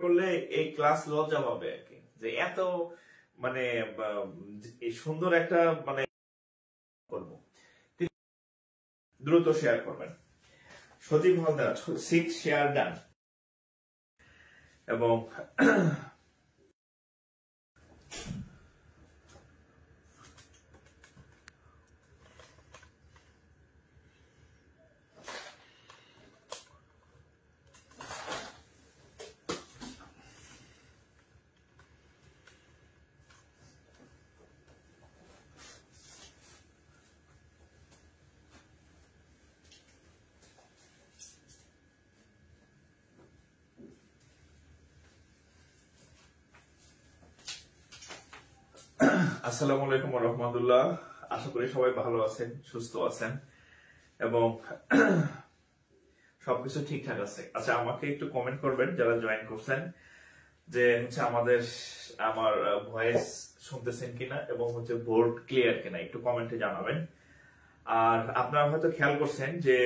করলে এই ক্লাস লজ্জা পাবে আর কি, যে এত মানে এই সুন্দর একটা মানে করব। দ্রুত শেয়ার করবেন। সজীব হালদার 6 শেয়ার ডান। এবং আসসালামু আলাইকুম ওয়া রাহমাতুল্লাহ। আশা করি সবাই ভালো আছেন, সুস্থ আছেন এবং সবকিছু ঠিকঠাক আছে। আচ্ছা, আমাকে একটু কমেন্ট করবেন যারা জয়েন করছেন, যে হচ্ছে আমার ভয়েস শুনতেছেন কিনা এবং হচ্ছে বোর্ড ক্লিয়ার কিনা, একটু কমেন্টে জানাবেন। আর আপনারা হয়তো খেয়াল করছেন যে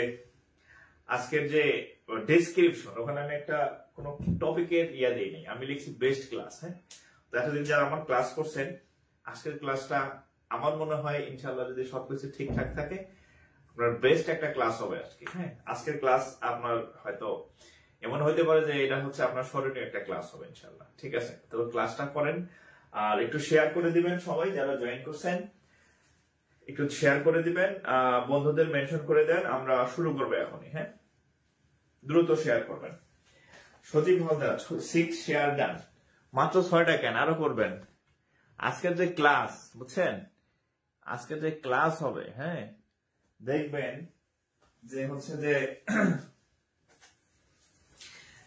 আজকের যে ডেসক্রিপশন, ওখানে আমি একটা কোনো টপিকের ইয়া দেই নাই, আমি লিখছি বেস্ট ক্লাস। হ্যাঁ, তো এতদিন যারা আমার ক্লাস করছেন, আজকের ক্লাসটা আমার মনে হয় ইনশাআল্লাহ যদি সবকিছু ঠিকঠাক থাকে আপনার বেস্ট একটা ক্লাস হবে আজকে। হ্যাঁ, আজকের ক্লাস আপনার হয়তো এমন হইতে পারে যে এটা হচ্ছে আপনার স্মরণীয় একটা ক্লাস হবে ইনশাআল্লাহ। ঠিক আছে, তো ক্লাসটা করেন আর একটু শেয়ার করে দিবেন। সবাই যারা জয়েন করছেন একটু শেয়ার করে দিবেন, বন্ধুদের মেনশন করে দেন। আমরা শুরু করবো এখনই। হ্যাঁ, দ্রুত শেয়ার করবেন। সজীব হালদার 6 শেয়ার ডান। মাত্র 6টা কেন, আরো করবেন। আজকের যে ক্লাস, বুঝছেন, আজকের যে ক্লাস হবে, হ্যাঁ, দেখবেন যে হচ্ছে যে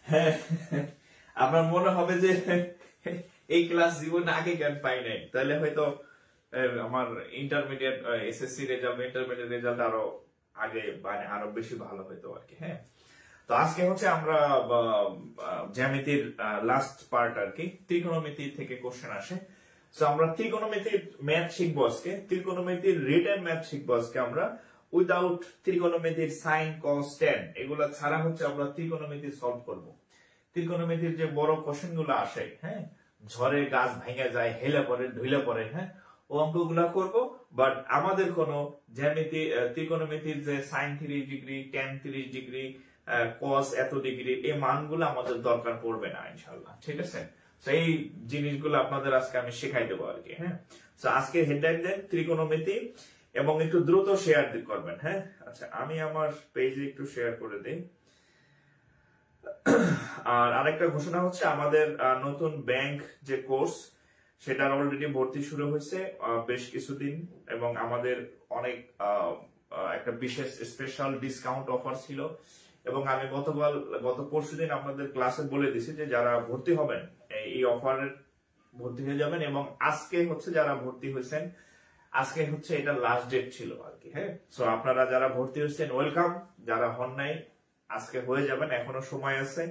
হ্যাঁ, আপনার মনে হবে যে এই ক্লাস জীবনে আগে কেন পাই নাই, তাহলে হয়তো আমার intermediate SSC result, intermediate result আরো আগে মানে আরো বেশি ভালো হইতো আর কি। হ্যাঁ, তো আজকে হচ্ছে আমরা জ্যামিতির লাস্ট পার্ট আর কি, ত্রিকোণমিতি থেকে কোশ্চেন আসে। তো আমরা ত্রিকোণমিতির ম্যাথ শিখবো আজকে, ত্রিকোণমিতির রিটেন ম্যাথ শিখবো আজকে আমরা, উইদাউট ত্রিকোণমিতির সাইন কস ট্যান এগুলা ছাড়া হচ্ছে আমরা ত্রিকোণমিতি সলভ করব। ত্রিকোণমিতির যে বড় কোশ্চেন গুলো আসে, হ্যাঁ, ঝড়ে গাছ ভেঙে যায়, হেলে পড়ে, ধুইলে পড়ে, হ্যাঁ, ও অঙ্কগুলা করব। বাট আমাদের কোনো জ্যামিতি ত্রিকোণমিতির যে সাইন 30 ডিগ্রি, ট্যান 30 ডিগ্রি, কস এত ডিগ্রি, এই মানগুলো আমাদের দরকার পড়বে না ইনশাআল্লাহ। ঠিক আছে, সেই জিনিসগুলো আপনাদের আজকে আমি শেখাই দেবো আর কি। হ্যাঁ, তো আজকে হেডলাইন দেন ত্রিকোণমিতি এবং একটু দ্রুত শেয়ার করবেন। হ্যাঁ, আচ্ছা, আমি আমার পেজে একটু শেয়ার করে দিই। আর আরেকটা ঘোষণা হচ্ছে, আমাদের নতুন ব্যাংক যে কোর্স, সেটার অলরেডি ভর্তি শুরু হয়েছে বেশ কিছুদিন, এবং আমাদের অনেক একটা বিশেষ স্পেশাল ডিসকাউন্ট অফার ছিল। এবং আমি গত পরশুদিন আপনাদের ক্লাসে বলে দিছি যে যারা ভর্তি হবেন এই অফারে ভর্তি হয়ে যাবেন। এবং আজকে হচ্ছে যারা ভর্তি হয়েছেন, আজকে হচ্ছে এটা লাস্ট ডেট ছিল আর কি। হ্যাঁ, সো আপনারা যারা ভর্তি হয়েছেন ওয়েলকাম, যারা হন নাই আজকে হয়ে যাবেন, এখনো সময় আছে।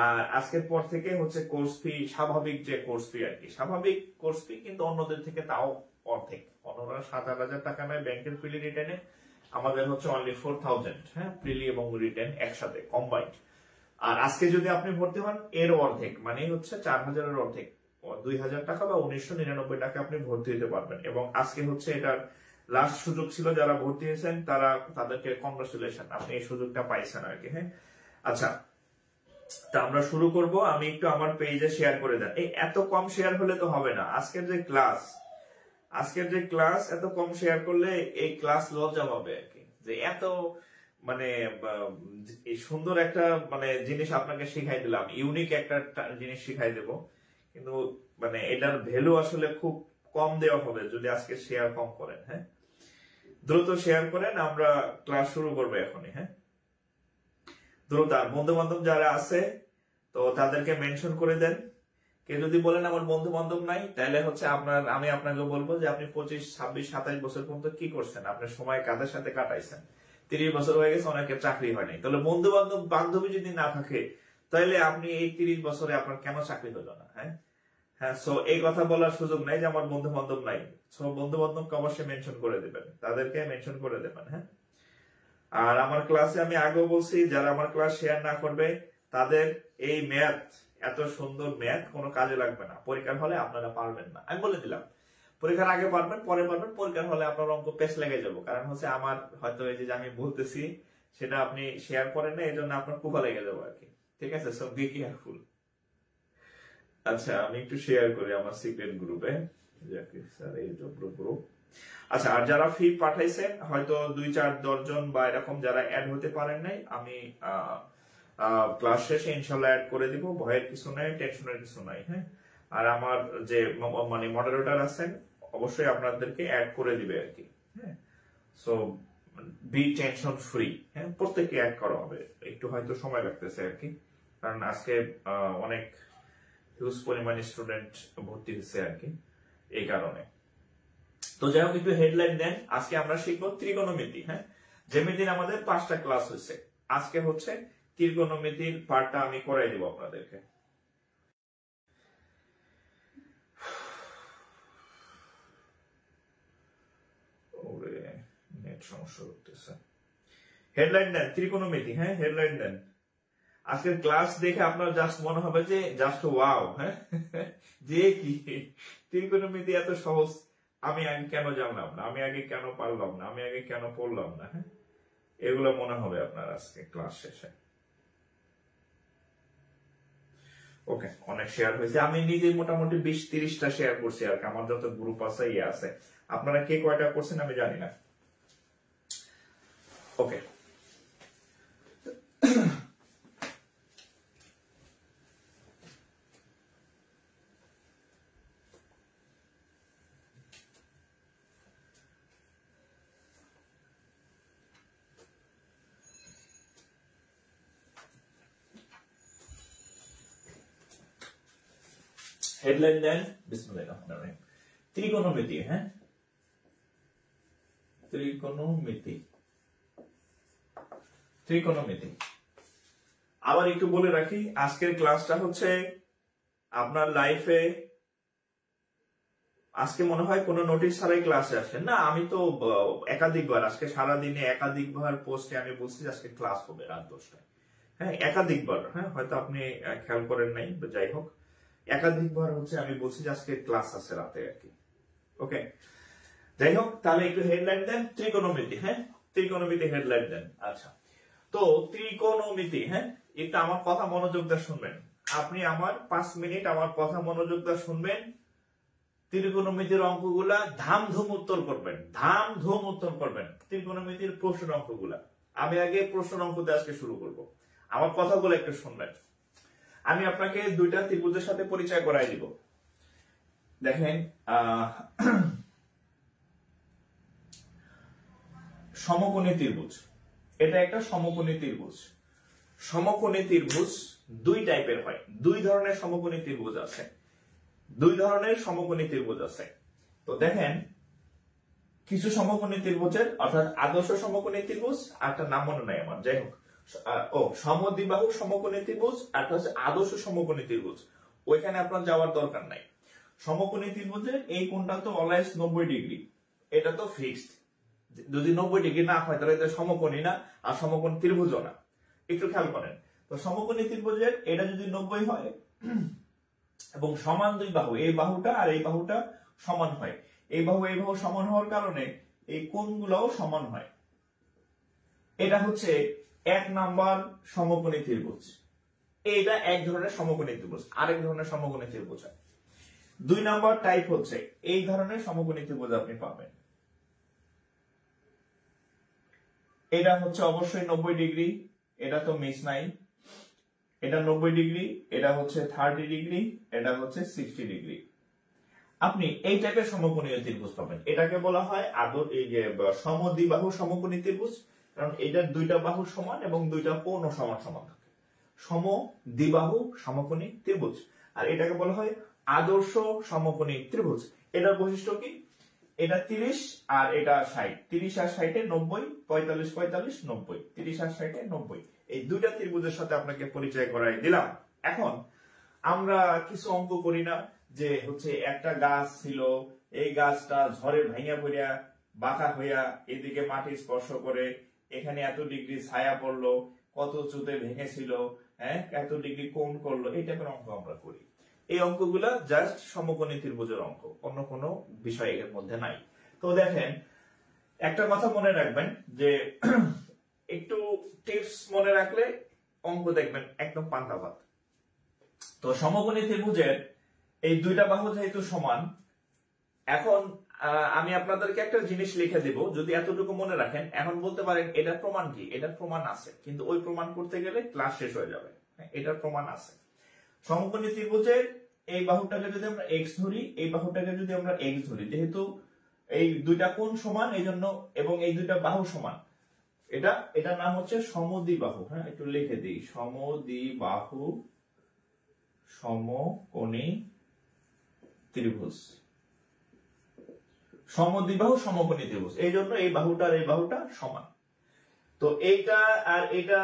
আর আজকের পর থেকে হচ্ছে কোর্স ফি, স্বাভাবিক যে কোর্স ফি আর কি, স্বাভাবিক কোর্স ফি, কিন্তু অন্যদের থেকে তাও অর্ধেক। অন্যরা 7,000 টাকা নেয় ব্যাংকের প্রিলি রিটার্নে, আমাদের হচ্ছে অনলি 4,000। হ্যাঁ, প্রিলি এবং রিটার্ন একসাথে কম্বাইন্ড। আর আজকে যদি আপনি ভর্তি হন এর অর্ধেক, মানে হচ্ছে 4,000-এর অর্ধেক, 2,000 টাকা বা 1,999 টাকা আপনি ভর্তি হতে পারবেন। এবং আজকে হচ্ছে এটার লাস্ট সুযোগ ছিল, যারা ভর্তি হয়েছেন তাদেরকে কংগ্রাচুলেশন, আপনি এই সুযোগটা পাইছেন আর কি। হ্যাঁ, আচ্ছা, তা আমরা শুরু করব। আমি একটু আমার পেজে শেয়ার করে দেন। এই এত কম শেয়ার হলে তো হবে না। আজকের যে ক্লাস এত কম শেয়ার করলে এই ক্লাস লজ্জা পাবে আর কি, যে এত মানে এই সুন্দর একটা মানে জিনিস আপনাকে শিখাই দিলাম, ইউনিক একটা জিনিস শিখাই দেব, কিন্তু মানে এটার ভ্যালু আসলে খুব কম দেওয়া হবে যদি আজকে শেয়ার কম করেন। হ্যাঁ, দ্রুত শেয়ার করেন, আমরা ক্লাস শুরু করবো এখনই। হ্যাঁ, দ্রুত। বন্ধু বান্ধব যারা আছে তো তাদেরকে মেনশন করে দেন। কেউ যদি বলেন আমার বন্ধু বান্ধব নাই, তাহলে হচ্ছে আমি আপনাকে বলবো যে আপনি 25, 26, 27 বছর পর্যন্ত কি করছেন, আপনার সময় কাদের সাথে কাটাইছেন। 30 বছর হয়ে গেছে, অনেকের চাকরি হয় নাই। তাহলে বন্ধু বান্ধবী যদি না থাকে, তাহলে আপনি এই 30 বছরে আপনার কেন চাকরি হলো না? হ্যাঁ, হ্যাঁ, সো এই কথা বলার সুযোগ নাই যে আমার বন্ধু বান্ধব নাই। সো বন্ধু বান্ধবকে অবশ্যই মেনশন করে দেবেন, তাদেরকে মেনশন করে দেবেন। হ্যাঁ, আর আমার ক্লাসে আমি আগেও বলছি, যারা আমার ক্লাস শেয়ার না করবে তাদের এই ম্যাথ এত সুন্দর ম্যাথ কোনো কাজে লাগবে না, পরীক্ষার হলে আপনারা পারবেন না, আমি বলে দিলাম। পরীক্ষার আগে পারবেন, পরে পারবেন, পরীক্ষার হলে আপনার অঙ্ক পেছ লেগে যাবো। কারণ হচ্ছে আমার হয়তো এই যে আমি বলতেছি সেটা আপনি শেয়ার করেন না, এই জন্য আপনার কুফা লেগে যাবো আর কি। ঠিক আছে, সো বি কেয়ারফুল। আচ্ছা, আমি একটু শেয়ার করি আমার সিক্রেট গ্রুপে। গ্রুপ। আচ্ছা, আর যারা ফি পাঠাইছেন হয়তো 2-4-10 জন বা এরকম যারা অ্যাড হতে পারেন নাই, আমি ক্লাস শেষে ইনশাল্লাহ অ্যাড করে দিব। ভয়ের কিছু নাই, টেনশনের কিছু নাই। হ্যাঁ, আর আমার যে মানে মডারেটর আছেন অবশ্যই আপনাদেরকে অ্যাড করে দিবে আর কি। হ্যাঁ, সো বি টেনশন ফ্রি। হ্যাঁ, প্রত্যেককে অ্যাড করা হবে, একটু হয়তো সময় লাগতেছে আর কি, কারণ আজকে অনেক হিউজ পরিমাণে স্টুডেন্ট ভর্তি হচ্ছে আর কি, এই কারণে। তো যাই হোক, একটু হেডলাইন দেন। আজকে আমরা শিখবো ত্রিকোণমিতি। হ্যাঁ, জ্যামিতির আমাদের 5টা ক্লাস হয়েছে, আজকে হচ্ছে ত্রিকোণমিতির পার্টটা আমি করাই দিব আপনাদেরকে। নেট সমস্যা করতেছে। হেডলাইন দেন, ত্রিকোণমিতি। হ্যাঁ, হেডলাইন দেন। আজকের ক্লাস দেখে আপনার জাস্ট মনে হবে যে জাস্ট ওয়াও। হ্যাঁ, যে কি ত্রিকোণমিতি এত সহজ, আমি আগে কেন জানলাম না, আমি আগে কেন পারলাম না, আমি আগে কেন পড়লাম না। হ্যাঁ, এগুলো মনে হবে আপনার আজকে ক্লাস শেষে। ওকে, অনেক শেয়ার হয়েছে। আমি নিজে মোটামুটি 20-30টা শেয়ার করছি আর কি, আমার যত গ্রুপ আছে ইয়ে আছে। আপনারা কে কয়টা করছেন আমি জানি না। ওকে, হেডলাইন দেন। বিসমিল্লাহির রহমানির রহিম। ত্রিকোণমিতি। হ্যাঁ, ত্রিকোণমিতি। ত্রিকোণমিতি আবার একটু বলে রাখি, আজকের ক্লাসটা হচ্ছে আপনার লাইফে, আজকে মনে হয় কোনো নোটিশ ছাড়াই ক্লাসে আসেন না। আমি তো একাধিকবার আজকে সারাদিনে একাধিকবার পোস্টে আমি বলছি আজকে ক্লাস হবে রাত 10টায়। হ্যাঁ, একাধিকবার। হ্যাঁ, হয়তো আপনি খেয়াল করেন নাই, যাই হোক একাধিকবার হচ্ছে আমি বলছি যে আজকে ক্লাস আছে রাতে আর কি। ওকে, যাই হোক, তাহলে একটু হেডলাইন দেন। ত্রিকোণমিতি। হ্যাঁ, ত্রিকোণমিতি হেডলাইন দেন। আচ্ছা, তো ত্রিকোণমিতি। হ্যাঁ, এটা আমার কথা মনোযোগ দিয়ে শুনবেন। আপনি আমার 5 মিনিট আমার কথা মনোযোগ দিয়ে শুনবেন। ত্রিকোণমিতির অঙ্কগুলা ধামধুম উত্তর করবেন, ধামধুম উত্তর করবেন ত্রিকোণমিতির প্রশ্ন অঙ্কগুলা। আমি আগে প্রশ্ন অঙ্ক দিয়ে আজকে শুরু করব, আমার কথাগুলো একটু শুনবেন। আমি আপনাকে 2টা ত্রিভুজের সাথে পরিচয় করাই দিব। দেখেন, সমকোণী ত্রিভুজ, এটা একটা সমকোণী ত্রিভুজ। সমকোণী ত্রিভুজ 2 টাইপের হয়, 2 ধরনের সমকোণী ত্রিভুজ আছে, 2 ধরনের সমকোণী ত্রিভুজ আছে। তো দেখেন, কিছু সমকোণী ত্রিভুজের অর্থাৎ আদর্শ সমকোণী ত্রিভুজ, একটা নাম মনে নাই আমার, যাই হোক, সমদ্বিবাহু সমকোণী ত্রিভুজ, একটা হচ্ছে আদর্শ সমকোণী ত্রিভুজ। ওইখানে আপনার যাওয়ার দরকার নাই। সমকোণী ত্রিভুজের এই কোণটা তো অলওয়েজ 90 ডিগ্রি, এটা তো ফিক্সড। যদি 90 ডিগ্রি না হয় তাহলে এটা সমকোণী না, আর সমকোণ ত্রিভুজও না। একটু খেয়াল করেন, তো সমকোণী ত্রিভুজের এটা যদি 90 হয় এবং সমান 2 বাহু, এই বাহুটা আর এই বাহুটা সমান হয়, এই বাহু এই বাহু সমান হওয়ার কারণে এই কোণগুলোও সমান হয়। এটা হচ্ছে 1 নাম্বার সমকোণী ত্রিভুজ। এইটা এক ধরনের সমকোণী ত্রিভুজ। আরেক ধরনের সমকোণী ত্রিভুজ 2 নাম্বার টাইপ হচ্ছে এই ধরনের সমকোণী ত্রিভুজ আপনি পাবেন। এটা হচ্ছে অবশ্যই 90 ডিগ্রি, এটা তো মিস নাই। এটা 90 ডিগ্রি, এটা হচ্ছে 30 ডিগ্রি, এটা হচ্ছে 60 ডিগ্রি। আপনি এই টাইপের সমকোণী ত্রিভুজ পাবেন। এটাকে বলা হয় এই যে সমদ্বিবাহু সমকোণী ত্রিভুজ, কারণ এটার 2টা বাহু সমান এবং 2টা কোণও সমান সমান থাকে। সমদ্বিবাহু সমকোণী ত্রিভুজ। আর এটাকে বলা হয় আদর্শ সমকোণী ত্রিভুজ। এটার বৈশিষ্ট্য কি? এটা 30 আর এটা 60, 30 আর 60 90, 45 45 90, 30 আর 60 90। এই 2টা ত্রিভুজের সাথে আপনাকে পরিচয় করাই দিলাম। এখন আমরা কিছু অঙ্ক করি না, যে হচ্ছে একটা গাছ ছিল, এই গাছটা ঝড়ে ভাঙা পড়িয়া বাঁকা হইয়া এদিকে মাটি স্পর্শ করে, এখানে এত ডিগ্রি ছায়া পড়লো, কত উঁচুতে ভেঙেছিল, হ্যাঁ এত ডিগ্রি কোণ করলো, এই টাইপের অঙ্ক আমরা করি। এই অঙ্কগুলা জাস্ট সমকোণী ত্রিভুজের অঙ্ক, অন্য কোনো বিষয় এর মধ্যে নাই। তো দেখেন একটা কথা মনে রাখবেন যে একটু টিপস মনে রাখলে অঙ্ক দেখবেন একদম পান্তা ভাত। তো সমকোণী ত্রিভুজের এই দুইটা বাহু যেহেতু সমান, এখন আমি আপনাদেরকে একটা জিনিস লিখে দিব, যদি এতটুকু মনে রাখেন। এখন বলতে পারেন এটার প্রমাণ কি? এটার প্রমাণ আছে, কিন্তু ওই প্রমাণ করতে গেলে ক্লাস শেষ হয়ে যাবে। এটার প্রমাণ আছে। সমকোণী ত্রিভুজের এই বাহুটাকে যদি আমরা এক্স ধরি, এই বাহুটাকে যদি আমরা এক্স ধরি, যেহেতু এই দুইটা কোণ সমান এই জন্য, এবং এই দুইটা বাহু সমান, এটার নাম হচ্ছে সমদ্বিবাহু। হ্যাঁ একটু লিখে দিই, সমদ্বিবাহু সমকোণী ত্রিভুজ। সমদ্বিবাহু সমকোণী ত্রিভুজ, এই জন্য এই বাহুটা আর এই বাহুটা সমান। তো এইটা আর এটা,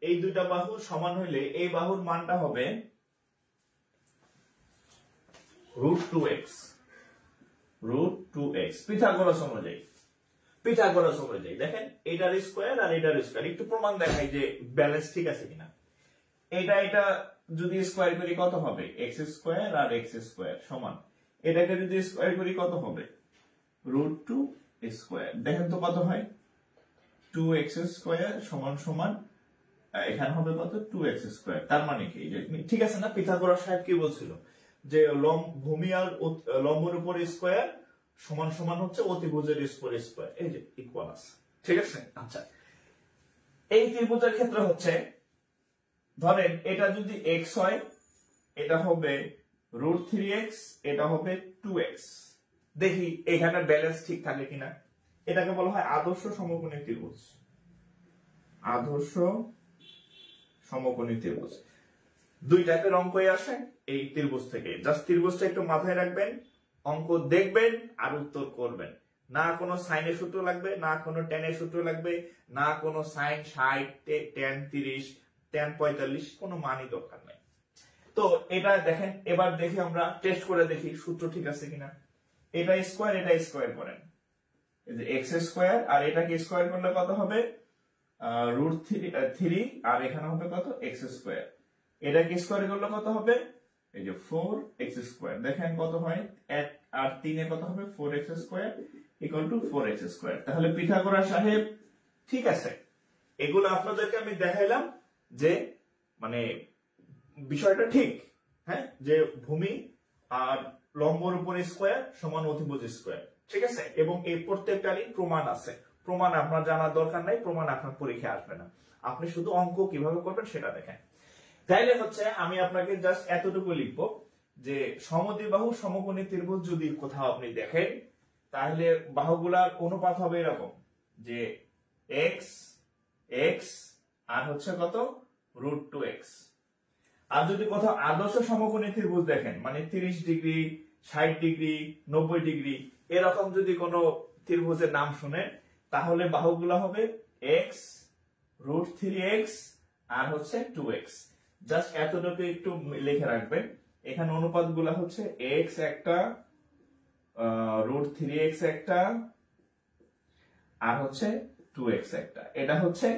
এই দুইটা বাহু সমান হইলে এই বাহুর মানটা হবে √2x। √2x পিথাগোরাস অনুযায়ী। পিথাগোরাস অনুযায়ী দেখেন এটার স্কয়ার আর এটার স্কয়ার, একটু প্রমাণ দেখাই যে ব্যালেন্স ঠিক আছে কিনা। এটা যদি স্কয়ার করি কত হবে? x স্কয়ার আর x স্কয়ার সমান, এটাকে যদি স্কয়ার করি কত হবে? √2 স্কয়ার। দেখেন তো কত হয়? 2x স্কয়ার সমান সমান এখানে হবে কত? 2x square. তার মানে কি? ঠিক আছে না? পিথাগোরাস সাহেব কি বলছিল যে ভূমি আর লম্বের উপর স্কয়ার সমান সমান হচ্ছে অতিভুজের উপর স্কয়ার, এই যে ইকুয়াল আছে। ঠিক আছে? আচ্ছা, এই ত্রিভুজের ক্ষেত্রে হচ্ছে ধরেন এটা যদি x হয়, এটা হবে √3x, এটা হবে 2x। দেখি এখানে ব্যালেন্স ঠিক থাকে কিনা। এটাকে বলা হয় আদর্শ সমকোণী ত্রিভুজ। আদর্শ সমকোণী ত্রিভুজ। দুই টাইপের অঙ্কই আসে এই ত্রিভুজ থেকে। জাস্ট ত্রিভুজটা একটু মাথায় রাখবেন, অঙ্ক দেখবেন আর উত্তর করবেন। না কোনো সাইনের সূত্র লাগবে, না কোনো ট্যানের সূত্র লাগবে, না কোনো সাইন 60, ট্যান 30, ট্যান 45, কোনো মানই দরকার নেই। তো এটা দেখেন, এবার দেখি আমরা টেস্ট করে দেখি সূত্র ঠিক আছে কিনা। এটা স্কয়ার, এটা স্কয়ার করেন, এই যে x স্কয়ার, আর এটাকে স্কয়ার করলে কত হবে? √3, আর এখানে হবে কত? x square. এটাকে স্কয়ার করলে কত হবে? এই যে 4x স্কয়ার। দেখেন কত হয়? 1 আর 3 এ কত হবে? 4x square = 4x square. তাহলে পিথাগোরাস সাহেব ঠিক আছে। এগুলো আপনাদেরকে আমি দেখাইলাম যে মানে বিষয়টা ঠিক। হ্যাঁ, যে ভূমি আর লম্বের উপর স্কয়ার সমান অতিভুজ স্কয়ার। ঠিক আছে? এবং এই প্রত্যেকটারই প্রমাণ আছে। প্রমাণ আপনার জানার দরকার নাই, প্রমাণ আপনার পরীক্ষায় আসবে না। আপনি শুধু অঙ্ক কিভাবে করবেন সেটা দেখেন। তাইলে হচ্ছে আমি আপনাকে জাস্ট এতটুকু লিখবো যে সমদ্বিবাহু সমকোণী ত্রিভুজ যদি কোথাও আপনি দেখেন, তাহলে বাহুগুলার অনুপাত হবে এরকম যে x x আর হচ্ছে কত? √2x। আর যদি কোথাও আদর্শ সমকোণী ত্রিভুজ দেখেন, মানে 30 ডিগ্রি, 60 ডিগ্রি, 90 ডিগ্রি, এরকম যদি কোনো ত্রিভুজের নাম শুনেন, তাহলে বাহুগুলা হবে x √3x আর হচ্ছে 2x। জাস্ট এতটুকু একটু লিখে রাখবেন। এখানে অনুপাত গুলা হচ্ছে x একটা, √3x একটা, আর হচ্ছে 2x একটা। এটা হচ্ছে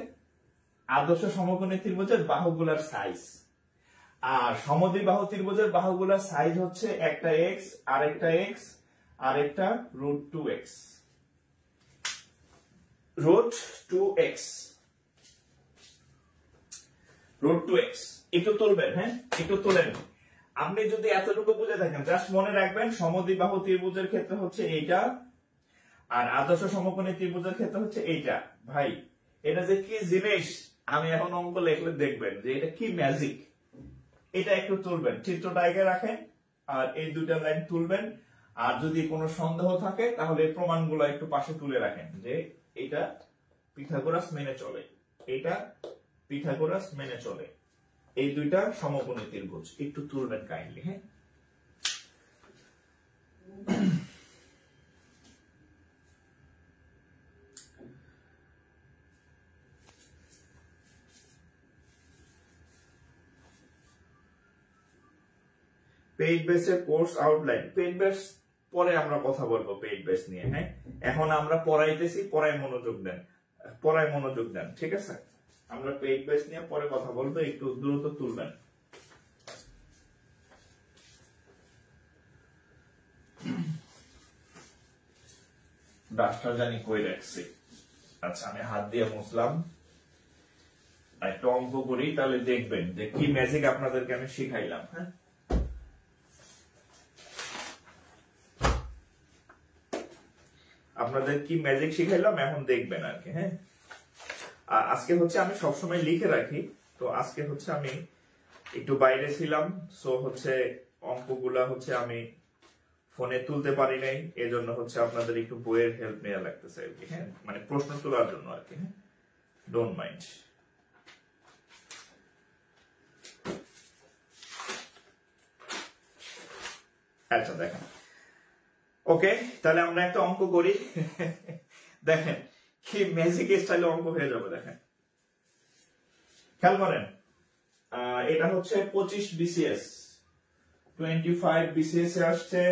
আদর্শ সমকোণী ত্রিভুজের বাহুগুলার সাইজ। আর সমদ্বিবাহু ত্রিভুজের বাহুগুলার সাইজ হচ্ছে একটা x, আরেকটা x, আরেকটা √2x। √2x √2x একটু তুলবেন। হ্যাঁ, একটু তুলেন। আপনি যদি এতটুকু বুঝে থাকেন, জাস্ট মনে রাখবেন সমদ্বিবাহু ত্রিভুজের ক্ষেত্রে হচ্ছে এইটা, আর আদর্শ সমকোণী ত্রিভুজের ক্ষেত্রে হচ্ছে এইটা। ভাই এটা যে কি জিনিস, আমি এখন অঙ্ক লিখলে দেখবেন যে এটা কি ম্যাজিক। এটা একটু তুলবেন, চিত্রটা আগে রাখেন, আর এই দুইটা লাইন তুলবেন। আর যদি কোনো সন্দেহ থাকে তাহলে প্রমাণগুলো একটু পাশে তুলে রাখেন যে এটা পিথাগোরাস মেনে চলে, এটা পিথাগোরাস মেনে চলে। এই দুইটা সমকোণী ত্রিভুজ একটু তুলবেন কাইন্ডলি। হ্যাঁ, পেইড বেসের কোর্স আউটলাইন। পেইড বেস পরে আমরা কথা বলবো পেইড বেস নিয়ে। হ্যাঁ, এখন আমরা পড়াইতেছি, পড়ায় মনোযোগ দেন, পড়ায় মনোযোগ দেন। ঠিক আছে? আমরা পেইড ব্যাচ নিয়ে পরে কথা বলবো, একটু দ্রুত তুলবেন। ডাস্টার জানি কই রাখছি। আচ্ছা, আমি হাত দিয়ে মুছলাম। একটা অঙ্ক করি, তাহলে দেখবেন যে কি ম্যাজিক আপনাদেরকে আমি শিখাইলাম। হ্যাঁ, আপনাদের কি ম্যাজিক শিখাইলাম এখন দেখবেন আর কি। হ্যাঁ, আজকে হচ্ছে আমি সবসময় লিখে রাখি, তো আজকে হচ্ছে আমি একটু বাইরে ছিলাম, সো হচ্ছে অঙ্কগুলা হচ্ছে আমি ফোনে তুলতে পারি নাই, এজন্য হচ্ছে আপনাদের একটু বইয়ের হেল্প নেওয়া লাগতেছে আর কি। হ্যাঁ, মানে প্রশ্ন তোলার জন্য আর কি। হ্যাঁ, ডোন্ট মাইন্ড। আচ্ছা দেখেন, ওকে, তাহলে আমরা একটা অঙ্ক করি। দেখেন কি ম্যাজিক স্টাইলে অঙ্ক হয়ে যাবে। দেখেন, খেয়াল করেন, এটা হচ্ছে 25 বিসিএস, 25 বিসিএস এ আসছে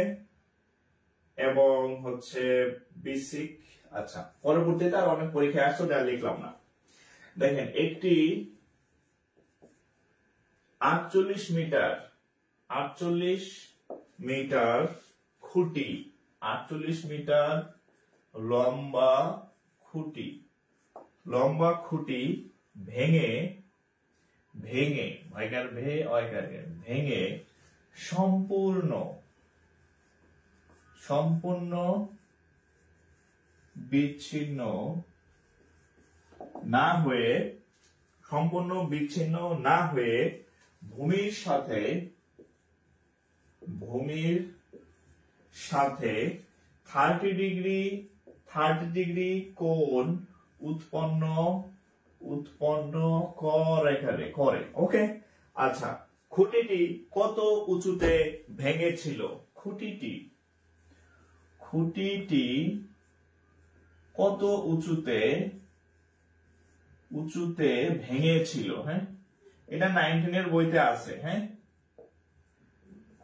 এবং হচ্ছে বেসিক। আচ্ছা, পরবর্তীতে আর অনেক পরীক্ষা আসছে, যা লিখলাম না। দেখেন, একটি 48 মিটার খুঁটি, 48 মিটার লম্বা খুঁটি ভেঙে সম্পূর্ণ বিচ্ছিন্ন না হয়ে ভূমির সাথে 30 ডিগ্রি কোণ উৎপন্ন করে। ওকে, আচ্ছা, খুঁটিটি কত উঁচুতে ভেঙেছিল? খুঁটিটি কত উঁচুতে ভেঙেছিল? হ্যাঁ, এটা 19 এর বইতে আছে। হ্যাঁ,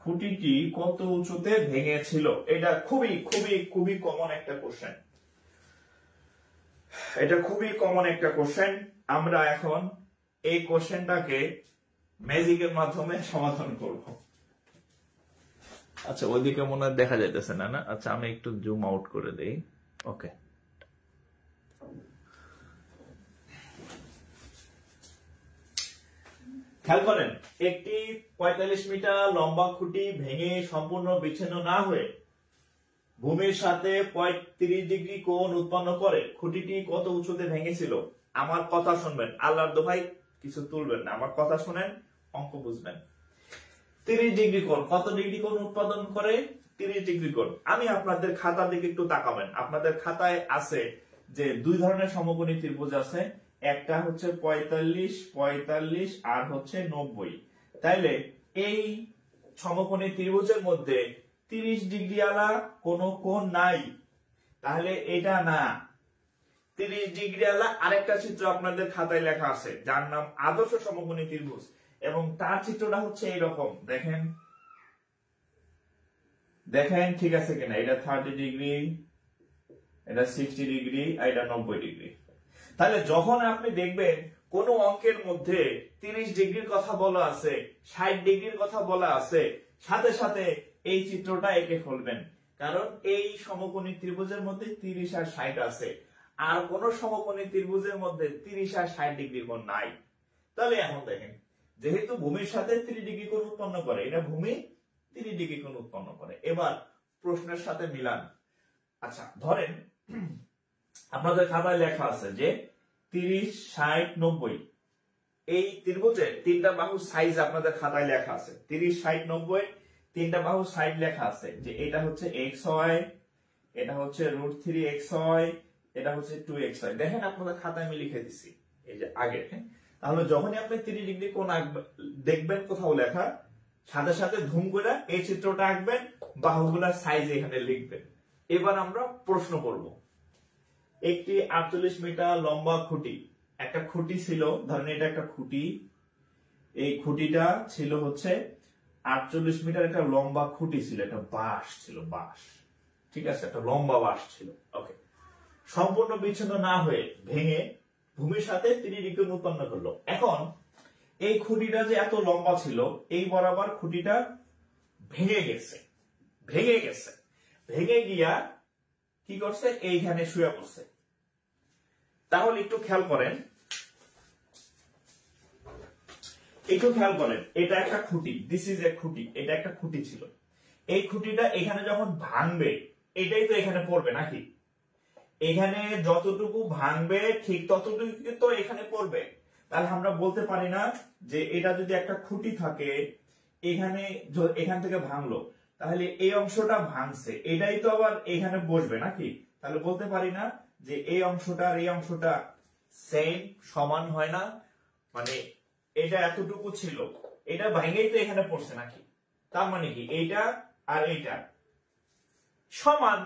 খুঁটিটি কত উঁচুতে ভেঙেছিল, এটা খুবই খুবই খুবই কমন একটা কোশ্চেন। এটা খুবই কমন একটা কোশ্চেন। আমরা এখন এই কোশ্চেনটাকে ম্যাজিকের মাধ্যমে সমাধান করব। আচ্ছা, ওইদিকে মনে হয় দেখা যাইতেছে না। আচ্ছা, আমি একটু জুম আউট করে দেই। ওকে, খেয়াল করেন, একটি 45 মিটার লম্বা খুঁটি ভেঙে সম্পূর্ণ বিচ্ছিন্ন না হয়ে ভূমির সাথে 35 ডিগ্রি কোণ উৎপন্ন করে। খুঁটিটি কত উঁচুতে ভেঙেছিল? আমার কথা শুনবেন, আল্লাহর দোহাই কিছু তুলবেন না, আমার কথা শুনেন, অঙ্ক বুঝবেন। 30 ডিগ্রি কোণ, কত ডিগ্রি কোণ উৎপাদন করে? 30 ডিগ্রি কোণ। আমি আপনাদের খাতা দিকে একটু তাকাবেন। আপনাদের খাতায় আছে যে দুই ধরনের সমকোণী ত্রিভুজ আছে, একটা হচ্ছে 45 আর হচ্ছে 90। তাইলে এই সমকোণী ত্রিভুজের মধ্যে 30 ডিগ্রি আলা কোনো কোণ নাই, তাহলে এটা না। 30 ডিগ্রি আলা আরেকটা চিত্র আপনাদের খাতায় লেখা আছে, যার নাম আদর্শ সমকোণী ত্রিভুজ, এবং তার চিত্রটা হচ্ছে এইরকম। দেখেন ঠিক আছে কিনা? এটা 30 ডিগ্রি, এটা 60 ডিগ্রি, আর এটা 90 ডিগ্রি। তাহলে যখন আপনি দেখবেন কোন অঙ্কের মধ্যে 30 ডিগ্রির কথা বলা আছে, 60 ডিগ্রির কথা বলা আছে, সাথে সাথে এই চিত্রটা এঁকে ফেলবেন, কারণ এই সমকোণী ত্রিভুজের মধ্যে 30 আর 60 আছে, আর কোন সমকোণী ত্রিভুজের মধ্যে 30 আর 60 ডিগ্রি কোণ নাই। তাহলে এখন দেখেন, যেহেতু ভূমির সাথে 30 ডিগ্রি কোণ উৎপন্ন করে, এটা ভূমি 30 ডিগ্রি কোণ উৎপন্ন করে। এবার প্রশ্নের সাথে মিলান। আচ্ছা, ধরেন আপনাদের খাতায় লেখা আছে যে 30, 60, 90 এই ত্রিভুজের তিনটা বাহুর সাইজ আপনাদের খাতায় লেখা আছে। 30, 60, 90 তিনটা বাহুর সাইড লেখা আছে যে এটা হচ্ছে x হয়, এটা হচ্ছে √3x হয়, এটা হচ্ছে 2x হয়। দেখেন আপনাদের খাতায় আমি লিখে দিছি এই যে আগে। তাহলে যখনই আপনি 30 ডিগ্রি কোণ দেখবেন কোথাও লেখা, সাথে সাথে ধুম করে এই চিত্রটা আঁকবেন, বাহুগুলোর সাইজ এখানে লিখবেন। এবার আমরা প্রশ্ন করব। একটি 48 মিটার লম্বা খুঁটি, একটা খুঁটি ছিল, ধরেন এটা একটা খুঁটি, এই খুঁটিটা ছিল হচ্ছে 48 মিটার, একটা লম্বা খুঁটি ছিল, একটা বাঁশ ছিল, বাঁশ, ঠিক আছে, একটা লম্বা বাঁশ ছিল। ওকে, সম্পূর্ণ বিচ্ছিন্ন না হয়ে ভেঙে ভূমির সাথে 30 ডিগ্রি কোণ উৎপন্ন করলো। এখন এই খুঁটিটা যে এত লম্বা ছিল, এই বরাবর খুঁটিটা ভেঙে গেছে, ভেঙে গিয়া কি করছে, এইখানে শুয়ে পড়ছে। তাহলে একটু খেয়াল করেন, এটা একটা খুঁটি, দিস ইজ এ খুঁটি, এটা একটা খুঁটি ছিল। এই খুঁটিটা এখানে যখন ভাঙবে, এটাই তো এখানে পড়বে নাকি? এখানে যতটুকু ভাঙবে ঠিক ততটুকু তো এখানে পড়বে। তাহলে আমরা বলতে পারি না যে এটা যদি একটা খুঁটি থাকে, এখান থেকে ভাঙলো, তাহলে এই অংশটা ভাঙছে, এটাই তো আবার এখানে বসবে নাকি? তাহলে বলতে পারি না যে এই অংশটা আর এই অংশটা সেম, সমান হয় না। মানে এটা এতটুকু ছিল, এটা ভাঙেই তো এখানে পড়ছে নাকি? তার মানে কি এইটা আর এইটা সমান,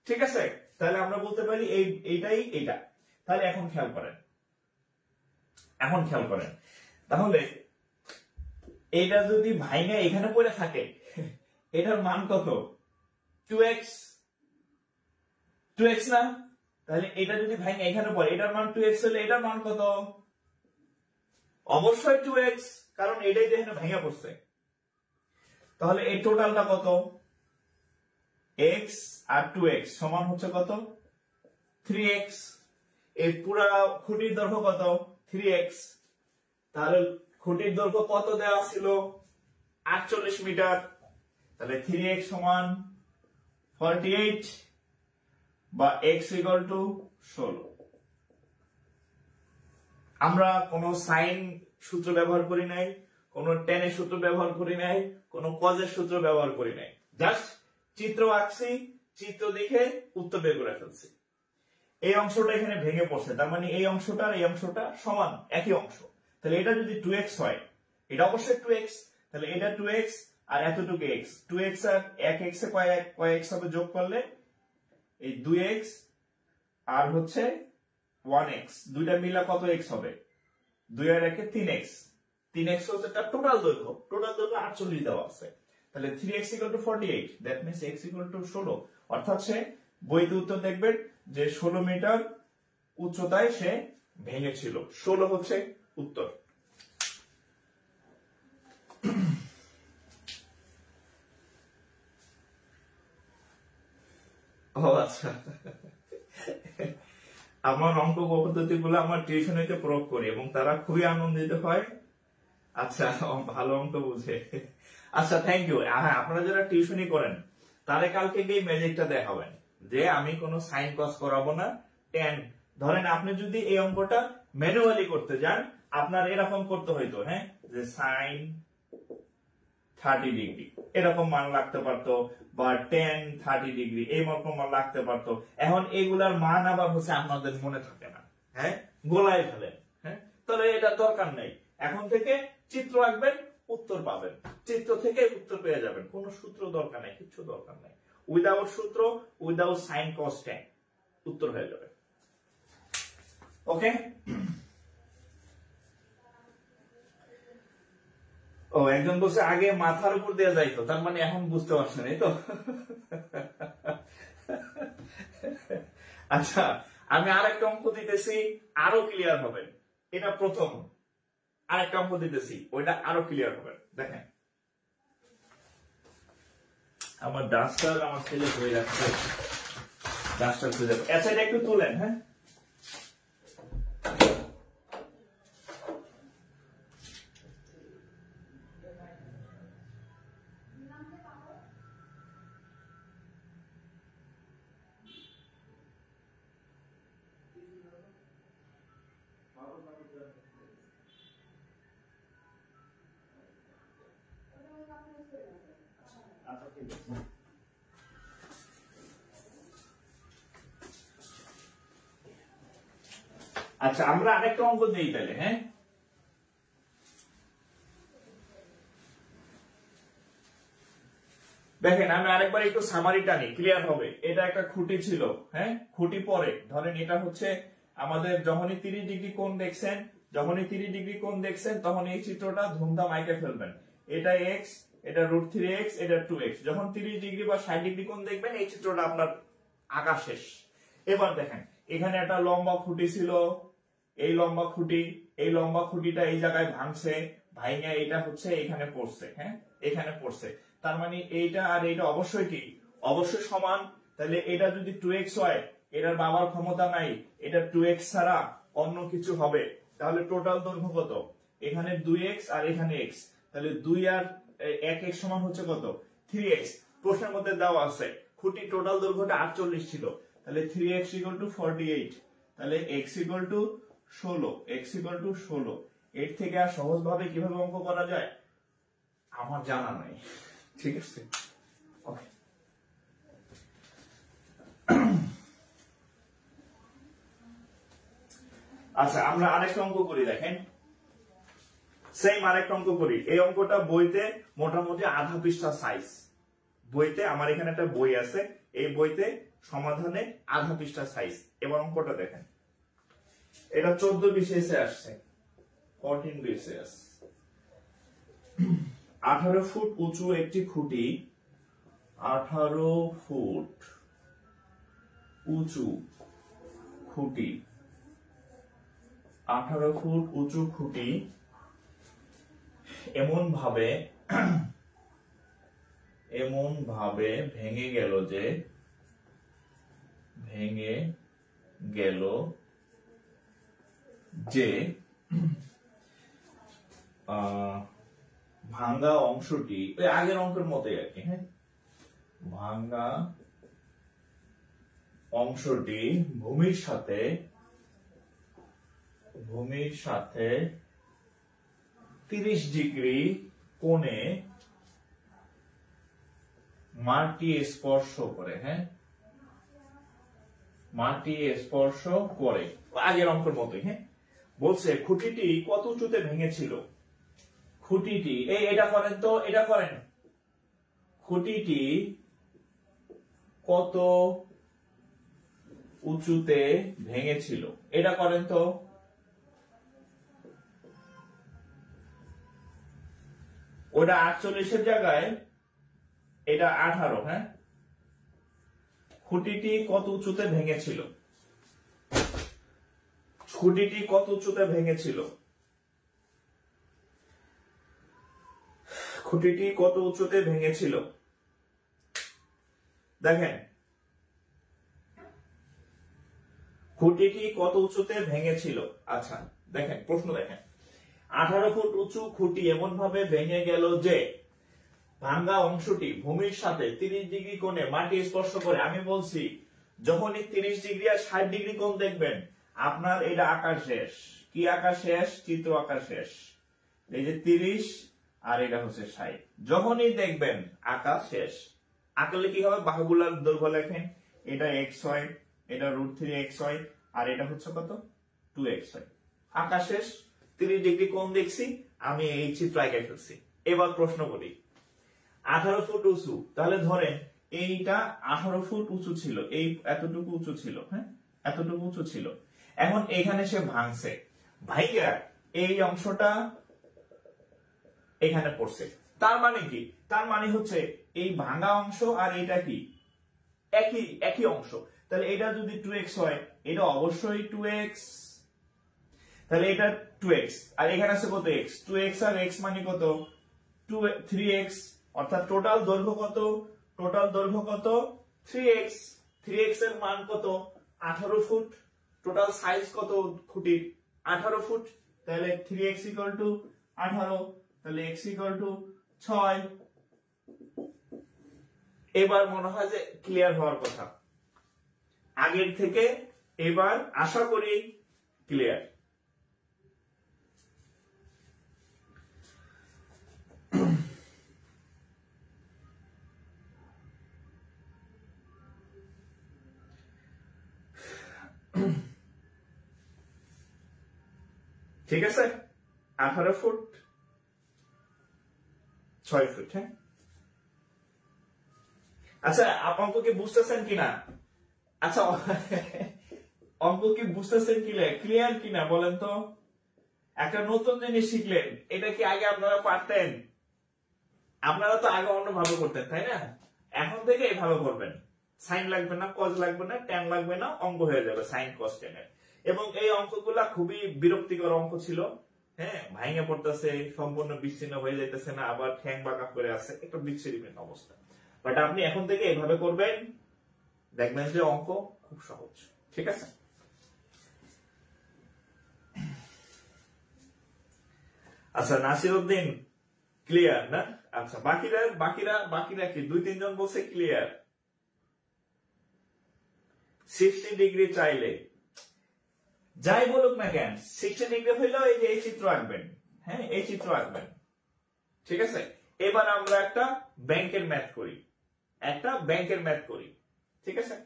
ঠিক আছে? তাহলে আমরা বলতে পারি এইটাই এইটা। তাহলে এখন খেয়াল করেন, তাহলে এটা যদি ভাঙে এখানে পড়ে থাকে, এটার মান কত? 2x না? তাহলে এটা যদি ভাঙে এখানে পড়ে, এটার মান 2x হলে এটার মান কত? অবশ্যই 2x, কারণ এটাই তো এখানে ভেঙে পড়ছে। তাহলে এই টোটালটা কত? x আর 2x সমান হচ্ছে কত? 3x। এই পুরা খুঁটির দৈর্ঘ্য কত? 3x। তাহলে খুঁটির দৈর্ঘ্য কত দেওয়া ছিল? 48 মিটার। তাহলে 3x সমান 48 বা x ইকুয়াল টু 16। আমরা কোন সাইন সূত্র ব্যবহার করি নাই, কোন tan এর সূত্র ব্যবহার করি নাই, কোন cos এর সূত্র ব্যবহার করি নাই, জাস্ট চিত্র আঁকছি, চিত্র দেখে উত্তর বের করে ফেলছি। এই অংশটা এখানে ভেঙে পড়ছে, তার মানে এই অংশটা আর এই অংশটা সমান, একই অংশ। তাহলে এটা যদি 2x হয়, এটা অবশ্যই 2x, তাহলে এটা 2x আর এতটুকু x, 2x আর 1x এ কয় x হবে যোগ করলে? এই 2x আর হচ্ছে 1x, দুইটা মিলা কত x হবে? 2 আর 1 এ 3x, 3x হচ্ছে তার টোটাল দৈর্ঘ্য 48 দেওয়া আছে। তাহলে 3x equal to 48, that means x equal to 16। অর্থাৎ সে বইতে উত্তর দেখবেন যে 16 মিটার উচ্চতায় সে ভেঙেছিল। 16 হচ্ছে উত্তর। ও আচ্ছা, আমার অঙ্ক পদ্ধতিগুলো আমার টিউশনিতে প্রয়োগ করি এবং তারা খুবই আনন্দিত হয়। আচ্ছা, ভালো অঙ্ক বুঝে। আচ্ছা, থ্যাংক ইউ। হ্যাঁ, আপনারা যারা টিউশনি করেন তাহলে কালকে গিয়ে ম্যাজিকটা দেখাবেন যে আমি কোনো সাইন কস করাবো না, টেন। ধরেন আপনি যদি এই অঙ্কটা ম্যানুয়ালি করতে যান, আপনার এরকম করতে হইতো, হ্যাঁ, যে সাইন 30 ডিগ্রি এরকম মান লাগতে পারতো, বা টেন 30 ডিগ্রি এই রকম মান লাগতে পারতো। এখন এগুলার মান আবার হচ্ছে আপনাদের মনে থাকে না, হ্যাঁ, গোলায় ফেলেন। হ্যাঁ, তাহলে এটা দরকার নেই। এখন থেকে চিত্র আঁকবেন, উত্তর পাবেন, চিত্র থেকে উত্তর পেয়ে যাবেন। কোনো সূত্র দরকার নেই, কিছু দরকার নেই। উইদাউট সূত্র, উইদাউট সাইন কস টেন উত্তর হয়ে যাবে। ওকে, ও একজন বলছে আগে মাথার উপর দিয়ে যাইতো, তার মানে এখন বুঝতে পারছেন, এই তো। আচ্ছা, আমি আরেকটা অঙ্ক দিতেছি, আরো ক্লিয়ার হবেন। এটা প্রথম, আরেকটা অঙ্ক দিতেছি, ওইটা আরো ক্লিয়ার হবেন। দেখেন, আমার ডাস্টার আমার ছেলে হয়ে যাচ্ছে, ডাস্টার খুঁজে যাবে। আচ্ছা, এটা একটু তুলেন। হ্যাঁ, আচ্ছা, আমরা আরেকটা অঙ্ক দিই তাহলে। হ্যাঁ, দেখেন, আমি আরেকবার একটু সামারি টানি, ক্লিয়ার হবে। এটা একটা খুঁটি ছিল, হ্যাঁ, খুঁটি পরে ধরেন এটা হচ্ছে আমাদের, যখনই 30 ডিগ্রি কোণ দেখছেন, তখন এই চিত্রটা ধুমধাম আঁকে ফেলবেন। এটা x, এটা √3x, এটা 2x। যখন 30 ডিগ্রি বা 60 ডিগ্রি কোণ দেখবেন, এই চিত্রটা আপনার আঁকা শেষ। এবার দেখেন, এখানে একটা লম্বা খুঁটি ছিল, এই লম্বা খুঁটিটা এই জায়গায় ভাঙছে, ভাইঙা এটা হচ্ছে এখানে পড়ছে, হ্যাঁ এখানে পড়ছে। তার মানে এইটা আর এইটা অবশ্যই কি, অবশ্যই সমান। তাহলে এটা যদি 2x হয়, এটার বাবার ক্ষমতা নাই, এটা 2x ছাড়া অন্য কিছু হবে। তাহলে টোটাল দৈর্ঘ্য কত? এখানে 2x আর এখানে x, তাহলে 2 আর 1x সমান হচ্ছে কত? 3x। প্রশ্নের মধ্যে দেওয়া আছে খুঁটি টোটাল দৈর্ঘ্যটা 48 ছিল, তাহলে 3x = 48, তাহলে x = 16, x = 16। এর থেকে আর সহজভাবে কিভাবে অঙ্ক করা যায় আমার জানা নাই, ঠিক আছে? ওকে, আচ্ছা আমরা আরেকটা অঙ্ক করি, দেখেন সেম আরেকটা অঙ্ক করি। এই অঙ্কটা বইতে মোটামুটি আধা পৃষ্ঠা সাইজ, বইতে আমার এখানে একটা বই আছে, এই বইতে সমাধানে আধা পৃষ্ঠা সাইজ। এবার অঙ্কটা দেখেন, এটা 14 BCS এ আসছে, 14 BCS। 18 ফুট উঁচু একটি খুঁটি, 18 ফুট উঁচু খুঁটি, 18 ফুট উঁচু খুঁটি এমন ভাবে ভেঙে গেল যে ভাঙ্গা অংশটি ওই আগের অঙ্কের মতোই আর কি, হ্যাঁ ভাঙ্গা অংশটি ভূমির সাথে 30 ডিগ্রি কোণে মাটি স্পর্শ করে, হ্যাঁ মাটি স্পর্শ করে, আগের অঙ্কের মতোই। হ্যাঁ বলছে খুঁটিটি কত উঁচুতে ভেঙেছিল, খুঁটিটি এটা করেন তো, এটা করেন, খুঁটিটি কত উঁচুতে ভেঙেছিল, এটা করেন তো। ওটা 48 জায়গায় এটা 18, হ্যাঁ খুঁটিটি কত উঁচুতে ভেঙেছিল, খুঁটিটি কত উঁচুতে ভেঙেছিল, খুঁটিটি কত উঁচুতে ভেঙেছিল। দেখেন খুঁটিটি কত উঁচুতে ভেঙেছিল। আচ্ছা দেখেন প্রশ্ন দেখেন, 18 ফুট উঁচু খুঁটি এমন ভাবে ভেঙে গেল যে ভাঙ্গা অংশটি ভূমির সাথে 30 ডিগ্রি কোণে মাটি স্পর্শ করে। আমি বলছি যখনই 30 ডিগ্রি আর 60 ডিগ্রি কোণ দেখবেন আপনার এটা আঁকা শেষ। কি আঁকা শেষ? চিত্র আঁকা শেষ। এই যে 30 আর এটা হচ্ছে 60, যখনই দেখবেন আঁকা শেষ। আঁকলে কি হবে? বাহুগুলার দৈর্ঘ্য লেখেন, এটা x হয়, এটা √3x হয়, আর এটা হচ্ছে কত? 2x হয়। আঁকা শেষ, 30 ডিগ্রি কোণ দেখছি, আমি এই চিত্র আঁকে ফেলছি। এবার প্রশ্ন করি, 18 ফুট উঁচু, তাহলে ধরেন এইটা 18 ফুট উঁচু ছিল, এই এতটুকু উঁচু ছিল, হ্যাঁ এতটুকু উঁচু ছিল। এখন এখানে সে ভাঙছে, ভাইয়া এই অংশটা এখানে পড়ছে। তার মানে কি? তার মানে হচ্ছে এই ভাঙা অংশ আর এটা কি একই অংশ। তাহলে এটা যদি 2x হয়, এটা অবশ্যই 2x, তাহলে এটা 2x আর এখানে আছে কত x, 2x আর x মানে কত 3x, অর্থাৎ টোটাল দৈর্ঘ্য কত? টোটাল দৈর্ঘ্য কত? 3x। 3x এর মান কত? 18 ফুট। টোটাল সাইজ কত খুঁটির? 18 ফুট। তাহলে 3x = 18, তাহলে x = 6। এবার মনে হয় যে ক্লিয়ার হওয়ার কথা আগের থেকে, এবার আশা করি ক্লিয়ার। ঠিক আছে, 18 ফুট 6 ফুট। হ্যাঁ আচ্ছা, অঙ্ক কি বুঝতেছেন কিনা? আচ্ছা অঙ্ক কি বুঝতেছেন ক্লিয়ার কিনা বলেন তো? একটা নতুন জিনিস শিখলেন, এটা কি আগে আপনারা পারতেন? আপনারা তো আগে অন্যভাবে করতেন, তাই না? এখন থেকে এইভাবে করবেন, সাইন লাগবে না, কজ লাগবে না, ট্যান লাগবে না, অঙ্ক হয়ে যাবে সাইন কজ ট্যানের। এবং এই অঙ্কগুলা খুবই বিরক্তিকর অঙ্ক ছিল। হ্যাঁ, ভাঙে পড়তেছে, সম্পূর্ণ বিচ্ছিন্ন হয়ে যাইতেছে না, আবার ঠ্যাং বাঁকা করে আছে, একটা বিচ্ছিন্ন অবস্থা। বাট আপনি এখন থেকে এভাবে করবেন, দেখবেন যে অঙ্ক খুব সহজ। ঠিক আছে? আচ্ছা, নাসিরউদ্দিন ক্লিয়ার না? আচ্ছা, বাকিরা কি 2-3 জন বলছে ক্লিয়ার। 60 ডিগ্রি চাইলে যাই বলুক না কেন, 60 ডিগ্রি হইলেও এই যে এই চিত্র আঁকবেন। হ্যাঁ, এই চিত্র আঁকবেন। ঠিক আছে? এবার আমরা একটা ব্যাংকের ম্যাথ করি। ঠিক আছে?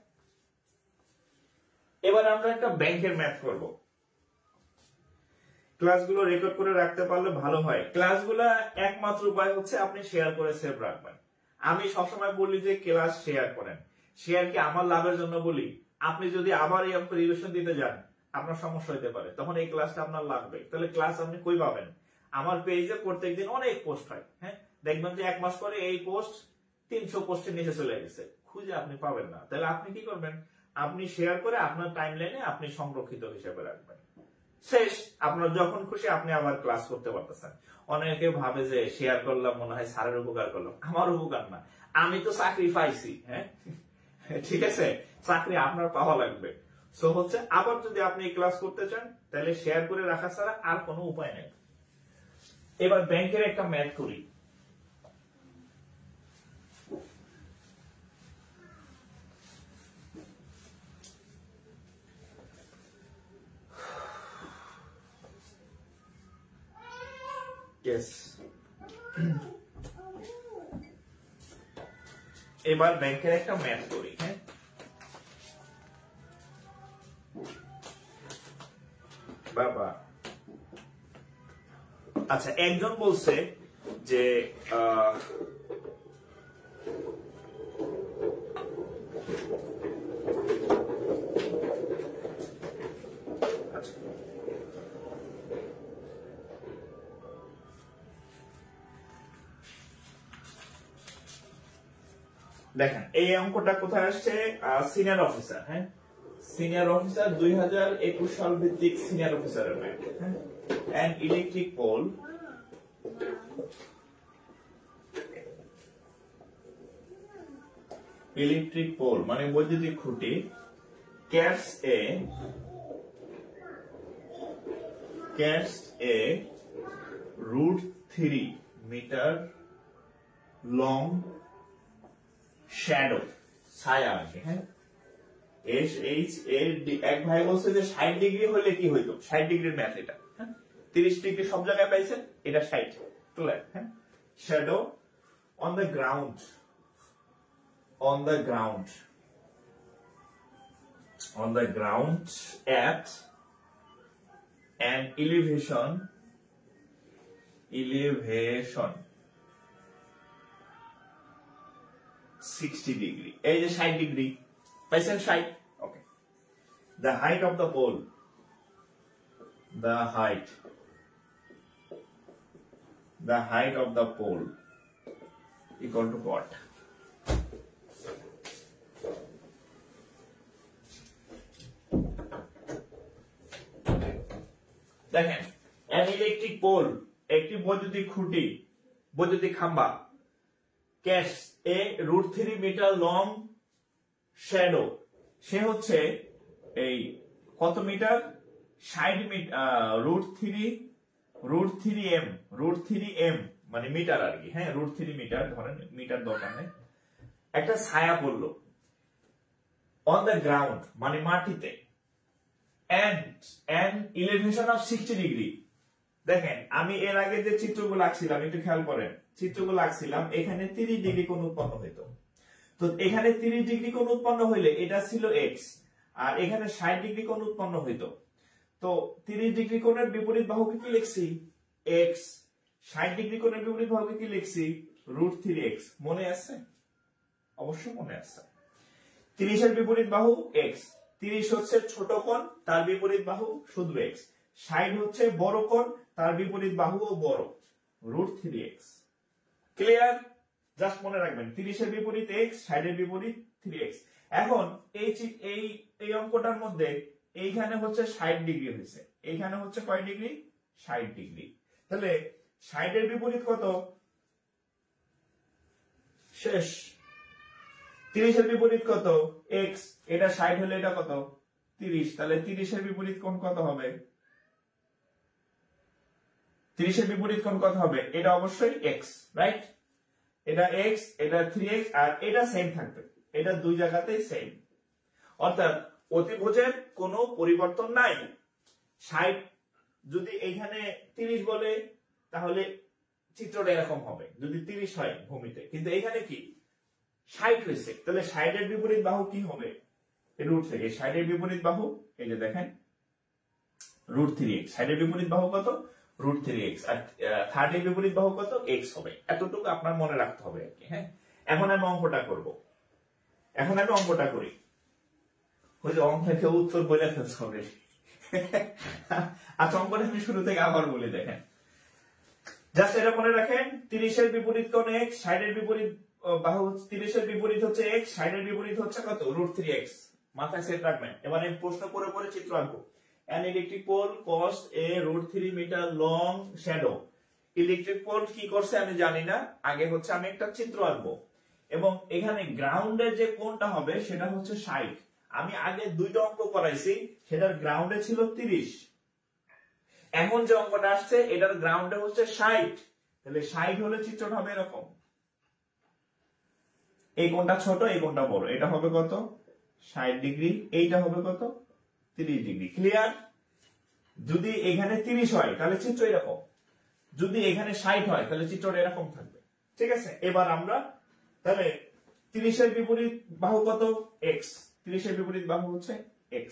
এবার আমরা একটা ব্যাংকের ম্যাথ করব। ক্লাসগুলো রেকর্ড করে রাখতে পারলে ভালো হয়। ক্লাসগুলো একমাত্র উপায় হচ্ছে আপনি শেয়ার করে সেভ রাখবেন। আমি সবসময় বলি যে ক্লাস শেয়ার করেন। শেয়ার কি আমার লাভের জন্য বলি? আপনি যদি আবার এই অঙ্ক রিভিশন দিতে যান, আপনার সমস্যা হতে পারে, তখন এই ক্লাসটা আপনার লাগবে। তাহলে ক্লাস আপনি কই পাবেন? আমার পেজে প্রত্যেকদিন অনেক পোস্ট হয়। হ্যাঁ, দেখবেন যে 1 মাস পরে এই পোস্ট 300 পোস্টের নিচে চলে গেছে, খুঁজে আপনি পাবেন না। তাহলে আপনি কি করবেন? আপনি শেয়ার করে আপনার টাইমলাইনে আপনি সংরক্ষিত হিসেবে রাখবেন। শেষ, আপনার যখন খুশি আপনি আবার ক্লাস করতে পারতেছেন। অনেকে ভাবে যে শেয়ার করলাম মনে হয় স্যারের উপকার করলাম। আমার উপকার না, আমি তো চাকরি পাইছি। হ্যাঁ, ঠিক আছে, চাকরি আপনার পাওয়া লাগবে। সো হচ্ছে, আবার যদি আপনি এই ক্লাস করতে চান তাহলে শেয়ার করে রাখা ছাড়া আর কোনো উপায় নেই। এবার ব্যাংকের একটা ম্যাথ করি। এবার ব্যাংকের একটা ম্যাথ করি। হ্যাঁ, বাবা আচ্ছা, একজন বলছে যে দেখেন এই অঙ্কটা কোথায় আসছে? Senior officer. হ্যাঁ, সিনিয়র অফিসার 2021 সাল ভিত্তিক সিনিয়র অফিসারের ম্যাথ। হ্যাঁ, an electric pole মানে বৈদ্যুতিক খুঁটি carries a √3 meter long shadow, ছায়া আর কি। হ্যাঁ, এক ভাই বলছে যে 60 ডিগ্রি হলে কি হইতো? 60 ডিগ্রির ম্যাথ এটা। 30 ডিগ্রি সব জায়গায় পাইছেন, এটা 60। ক্লিয়ার? হ্যাঁ, shadow on the ground at an elevation 60 degree. এই যে 60 ডিগ্রি পাইছেন, 60। ওকে, the height of the pole equal to what? দেখেন, an electric pole একটি বৈদ্যুতিক খুঁটি, বৈদ্যুতিক খাম্বা, casts a √3 meter long shadow, সে হচ্ছে এই কত মিটার? 60 মিটার, √3m মানে মিটার আর কি। হ্যাঁ, √3 মিটার, ধরেন মিটার দরকার নেই। একটা ছায়া পড়লো on the ground মানে মাটিতে, and an elevation of 60 degree. দেখেন, আমি এর আগে যে চিত্রগুলো আঁকছিলাম একটু খেয়াল করেন, চিত্রগুলো আঁকছিলাম, এখানে 30 ডিগ্রি কোণ উৎপন্ন হইতো। তো এখানে 30 ডিগ্রি কোণ উৎপন্ন হইলে এটা ছিল x, আর এখানে 60 ডিগ্রি কোণ উৎপন্ন হইতো। তো 30 ডিগ্রি কোণের বিপরীত বাহুকে কি লিখছি? x। 60 ডিগ্রি কোণের বিপরীত বাহুকে কি লিখছি? √3x। মনে আছে? অবশ্যই মনে আছে। 30 এর বিপরীত বাহু x, 30 হচ্ছে ছোট কোণ, তার বিপরীত বাহু শুধু x। 60 হচ্ছে বড় কোণ, তার বিপরীত বাহুও বড়, √3x। ক্লিয়ার? জাস্ট মনে রাখবেন 30 এর বিপরীত x, 60 এর বিপরীত 3x। এখন এই অঙ্কটার মধ্যে এইখানে হচ্ছে 60 ডিগ্রি হয়েছে, এইখানে হচ্ছে কয় ডিগ্রি? 60 ডিগ্রি। তাহলে 60-এর বিপরীত কত? শেষ। 30-এর বিপরীত কত? x। এটা 60 হলে এটা কত? 30। তাহলে 30-এর বিপরীত কোণ কত হবে? 30-এর বিপরীত কোণ কত হবে? এটা অবশ্যই x, রাইট? এটা x, এটা 3x, আর এটা সেম থাকবে, এটা দুই জায়গাতেই সেম। অর্থাৎ অতিভুজের কোনো পরিবর্তন নাই। 60 যদি এইখানে 30 বলে তাহলে চিত্রটা এরকম হবে, যদি 30 হয় ভূমিতে, কিন্তু এইখানে কি 60 হয়েছে, তাহলে 60-এর বিপরীত বাহু কি হবে? রুট থেকে 60-এর বিপরীত বাহু, এই যে দেখেন রুট 3x। 60-এর বিপরীত বাহু কত? Root 3x। আর 30-এর বিপরীত বাহু কত? x হবে। এতটুকু আপনার মনে রাখতে হবে আর কি। হ্যাঁ, এখন আমি অঙ্কটা করব। এখন আমি অঙ্কটা করি। ওই যে অঙ্ককে উত্তর বলে ফেলতে হবে। আচ্ছা, অঙ্কটা আমি শুরু থেকে আবার বলি, দেখেন জাস্ট এটা মনে রাখেন। 30-এর বিপরীত কোণ x, 60-এর বিপরীত বাহু, 30-এর বিপরীত হচ্ছে x, 60-এর বিপরীত হচ্ছে কত? Root 3x। মাথায় সেট রাখবেন। এবার আমি প্রশ্ন করে করে চিত্র আঁকবো। An electric pole caused a root 3 meter long shadow. Electric pole কি করছে আমি জানি না, আগে হচ্ছে আমি একটা চিত্র আঁকবো এবং এখানে গ্রাউন্ডের যে কোণটা হবে সেটা হচ্ছে 60। আমি আগে দুইটা অঙ্ক করাইছি, সেটার গ্রাউন্ডে ছিল 30। এখন যে অঙ্কটা আসছে এটার গ্রাউন্ডে হচ্ছে 60। তাহলে 60 হলে চিত্রটা হবে এরকম। এই কোণটা ছোট, এই কোণটা বড়। এটা হবে কত? 60 ডিগ্রি। এইটা হবে কত? 30 ডিগ্রি। ক্লিয়ার? যদি এখানে 30 হয় তাহলে চিত্র এরকম, যদি এখানে 60 হয় তাহলে চিত্রটা এরকম থাকবে। ঠিক আছে, এবার আমরা তাহলে 30-এর বিপরীত বাহু কত? x। 30-এর বিপরীত বাহু হচ্ছে x।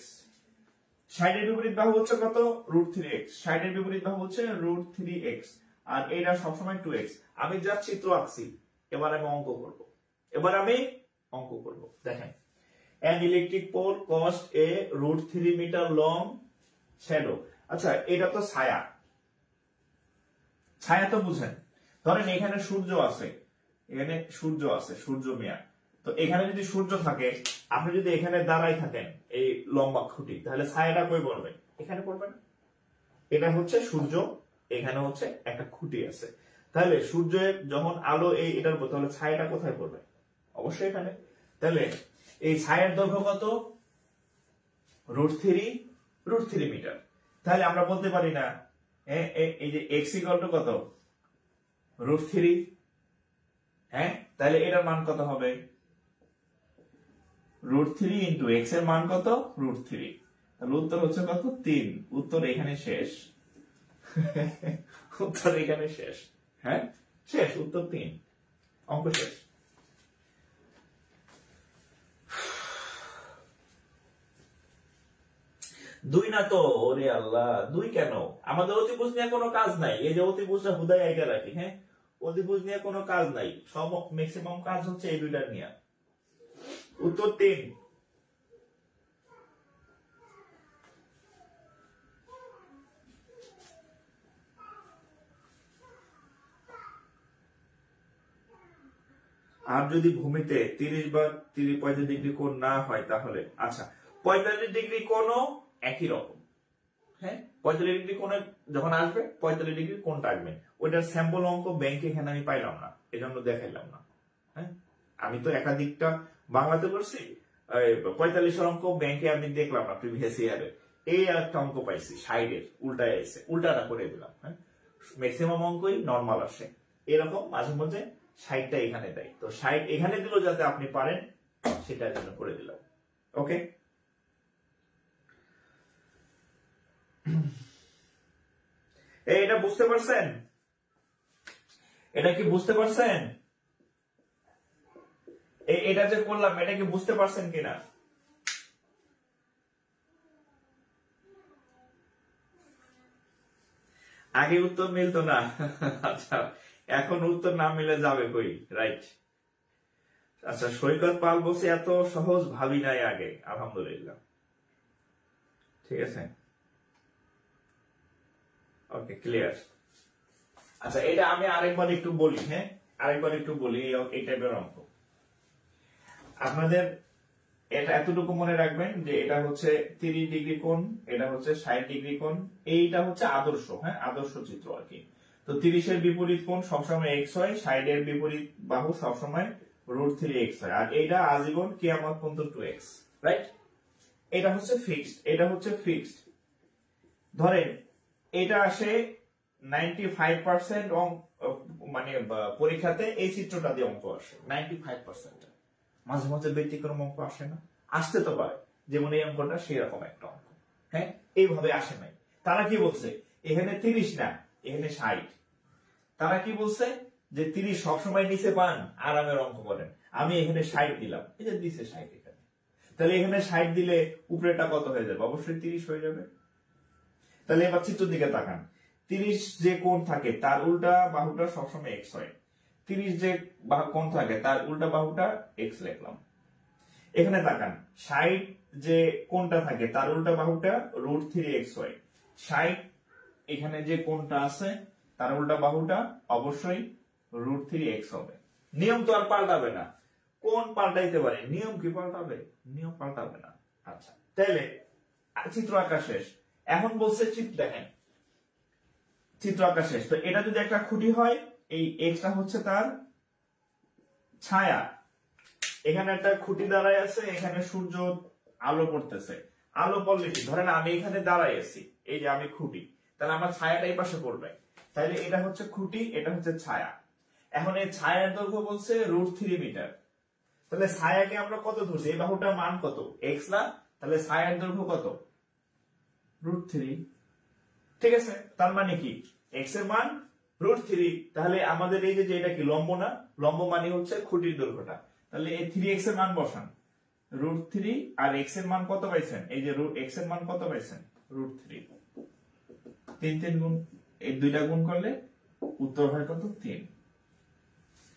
60-এর বিপরীত বাহু হচ্ছে কত? Root 3x। 60-এর বিপরীত বাহু হচ্ছে রুট 3x, আর এটা সবসময় 2x। আমি যা চিত্র আঁকছি, এবার আমি অঙ্ক করব। দেখেন, an electric pole caused a root 3 meter long shadow. আচ্ছা, এটা তো ছায়া, ছায়া তো বুঝেন। ধরেন এখানে সূর্য আছে, সূর্য মিয়া। তো এখানে যদি সূর্য থাকে, আপনি যদি এখানে দাঁড়াই থাকেন এই লম্বা খুঁটি, তাহলে ছায়াটা কই পড়বে? এখানে পড়বে না? এটা হচ্ছে সূর্য, এখানে হচ্ছে একটা খুঁটি আছে। তাহলে সূর্যের যখন আলো এটার উপর, তাহলে ছায়াটা কোথায় পড়বে? অবশ্যই এখানে। তাহলে এই ছায়ার দৈর্ঘ্য কত? Root 3 metre. তাহলে আমরা বলতে পারি না এই যে x = কত? রুট 3। হ্যাঁ, তাহলে এটার মান কত হবে? রুট 3 ইন্টু x এর মান কত? রুট 3। তাহলে উত্তর হচ্ছে কত? 3। উত্তর এখানে শেষ। উত্তর এখানে শেষ। হ্যাঁ, শেষ। উত্তর 3। অঙ্ক শেষ। দুই না তো? ওরে আল্লাহ, দুই কেন? আমাদের অতিভুজ নিয়ে কোনো কাজ নাই। এই যে অতিভুজটা হুদাই আইগা রাখি। হ্যাঁ, অতিভুজ নিয়ে কোনো কাজ নাই, সব ম্যাক্সিমাম কাজ হচ্ছে এই দুইটার নিয়ে। উত্তর 3। আর যদি ভূমিতে 30 বা 45 ডিগ্রি কোণ না হয় তাহলে, আচ্ছা 45 ডিগ্রি কোণও একই রকম। হ্যাঁ, 45 ডিগ্রি কোণে যখন আসবে 45 ডিগ্রি কোণটা আসবে। ওইটার স্যাম্পল অঙ্ক ব্যাংকে এখানে আমি পাইলাম না, এজন্য দেখাইলাম না। হ্যাঁ, আমি তো একাধিকটা বাংলাতে করছি, 45-এর অঙ্ক ব্যাংকে আমি দেখলাম না প্রিভিয়াস ইয়ারে। এই একটা অঙ্ক পাইছি 60-এর, উল্টায় আইছে, উল্টাটা করে দিলাম। হ্যাঁ, ম্যাক্সিমাম অঙ্কই নরমাল আসে, এরকম মাঝে মধ্যে 60টা এখানে দেয়। তো 60 এখানে দিল যাতে আপনি পারেন, সেটার জন্য করে দিলাম। ওকে, এটা বুঝতে পারছেন? এটা কি বুঝতে পারছেন? এটা যে করলাম, এটা কি বুঝতে পারছেন কিনা? আগে উত্তর মিলতো না। আচ্ছা, এখন উত্তর না মিলে যাবে কই? রাইট। আচ্ছা, সৈকত পাল বলছে এত সহজ ভাবি নাই আগে। আলহামদুলিল্লাহ, ঠিক আছে। ওকে, ক্লিয়ার। আচ্ছা, এটা আমি আরেকবার একটু বলি। হ্যাঁ, আরেকবার একটু বলি এই টাইপের অঙ্ক আপনাদের। এটা এতটুকু মনে রাখবেন যে এটা হচ্ছে 30 ডিগ্রি কোণ, এটা হচ্ছে 60 ডিগ্রি কোণ, এইটা হচ্ছে আদর্শ, হ্যাঁ আদর্শ চিত্র আর কি। তো 30 এর বিপরীত কোণ সবসময় x হয়, 60 এর বিপরীত বাহু সবসময় √3x হয়, আর এইটা আজীবন কিয়ামত পর্যন্ত 2x, রাইট? এটা হচ্ছে ফিক্সড, এটা হচ্ছে ফিক্সড। ধরেন এটা আসে 95% মানে পরীক্ষাতে এই চিত্রটা দিয়ে অঙ্ক আসে 95%। মাঝে মাঝে ব্যতিক্রম অঙ্ক আসে না, আসতে তো পারে, যেমন এই অঙ্কটা সেরকম একটা অঙ্ক, হ্যাঁ এইভাবে আসে নাই। তারা কি বলছে এখানে 30 না, এখানে 60। তারা কি বলছে যে 30 সবসময় নিচে পান, আরামের অঙ্ক করেন। আমি এখানে 60 দিলাম, এই যে দিছে 60 এখানে, তাহলে এখানে 60 দিলে উপরেটা কত হয়ে যাবে? অবশ্যই 30 হয়ে যাবে। তাহলে এবার চিত্রের দিকে তাকান, 30 যে কোণ থাকে তার উল্টা বাহুটা সবসময় x হয়, 30 যে কোণ থাকে তার উল্টা বাহুটা x লিখলাম। এখানে তাকান, 60 যে কোণটা থাকে তার উল্টা বাহুটা √3x হয়, 60 এখানে যে কোণটা আছে তার উল্টা বাহুটা অবশ্যই √3x হবে। নিয়ম তো আর পাল্টাবে না, কোণ পাল্টাইতে পারে, নিয়ম কি পাল্টাবে? নিয়ম পাল্টাবে না। আচ্ছা, তাহলে চিত্র আঁকা শেষ। এখন বলছে দেখেন চিত্র আঁকা শেষ। তো এটা যদি একটা খুঁটি হয়, এই এক্সটা হচ্ছে তার ছায়া। এখানে একটা খুঁটি দাঁড়ায় আছে, এখানে সূর্য আলো পড়তেছে, আলো পড়লে কি, ধরেন আমি এখানে দাঁড়াই আছি, এই যে আমি খুঁটি, তাহলে আমার ছায়াটা এই পাশে পড়বে, তাহলে এটা হচ্ছে খুঁটি, এটা হচ্ছে ছায়া। এখন এই ছায়ার দৈর্ঘ্য বলছে √3 মিটার। তাহলে ছায়াকে আমরা কত ধরছি? এই বাহুটার মান কত? এক্স না, তাহলে ছায়ার দৈর্ঘ্য কত? √3। ঠিক আছে, তার মানে কি এক্স এর মান √3। তাহলে আমাদের এই যে এটা কি লম্ব না, লম্ব মানে হচ্ছে খুঁটির দৈর্ঘ্যটা, তাহলে এই 3x এর মান বসান, √3 আর x এর মান কত পাইছেন? এই যে x এর মান কত পাইছেন? √3। 3 গুণ, এই দুইটা গুণ করলে উত্তর হয় কত? 3।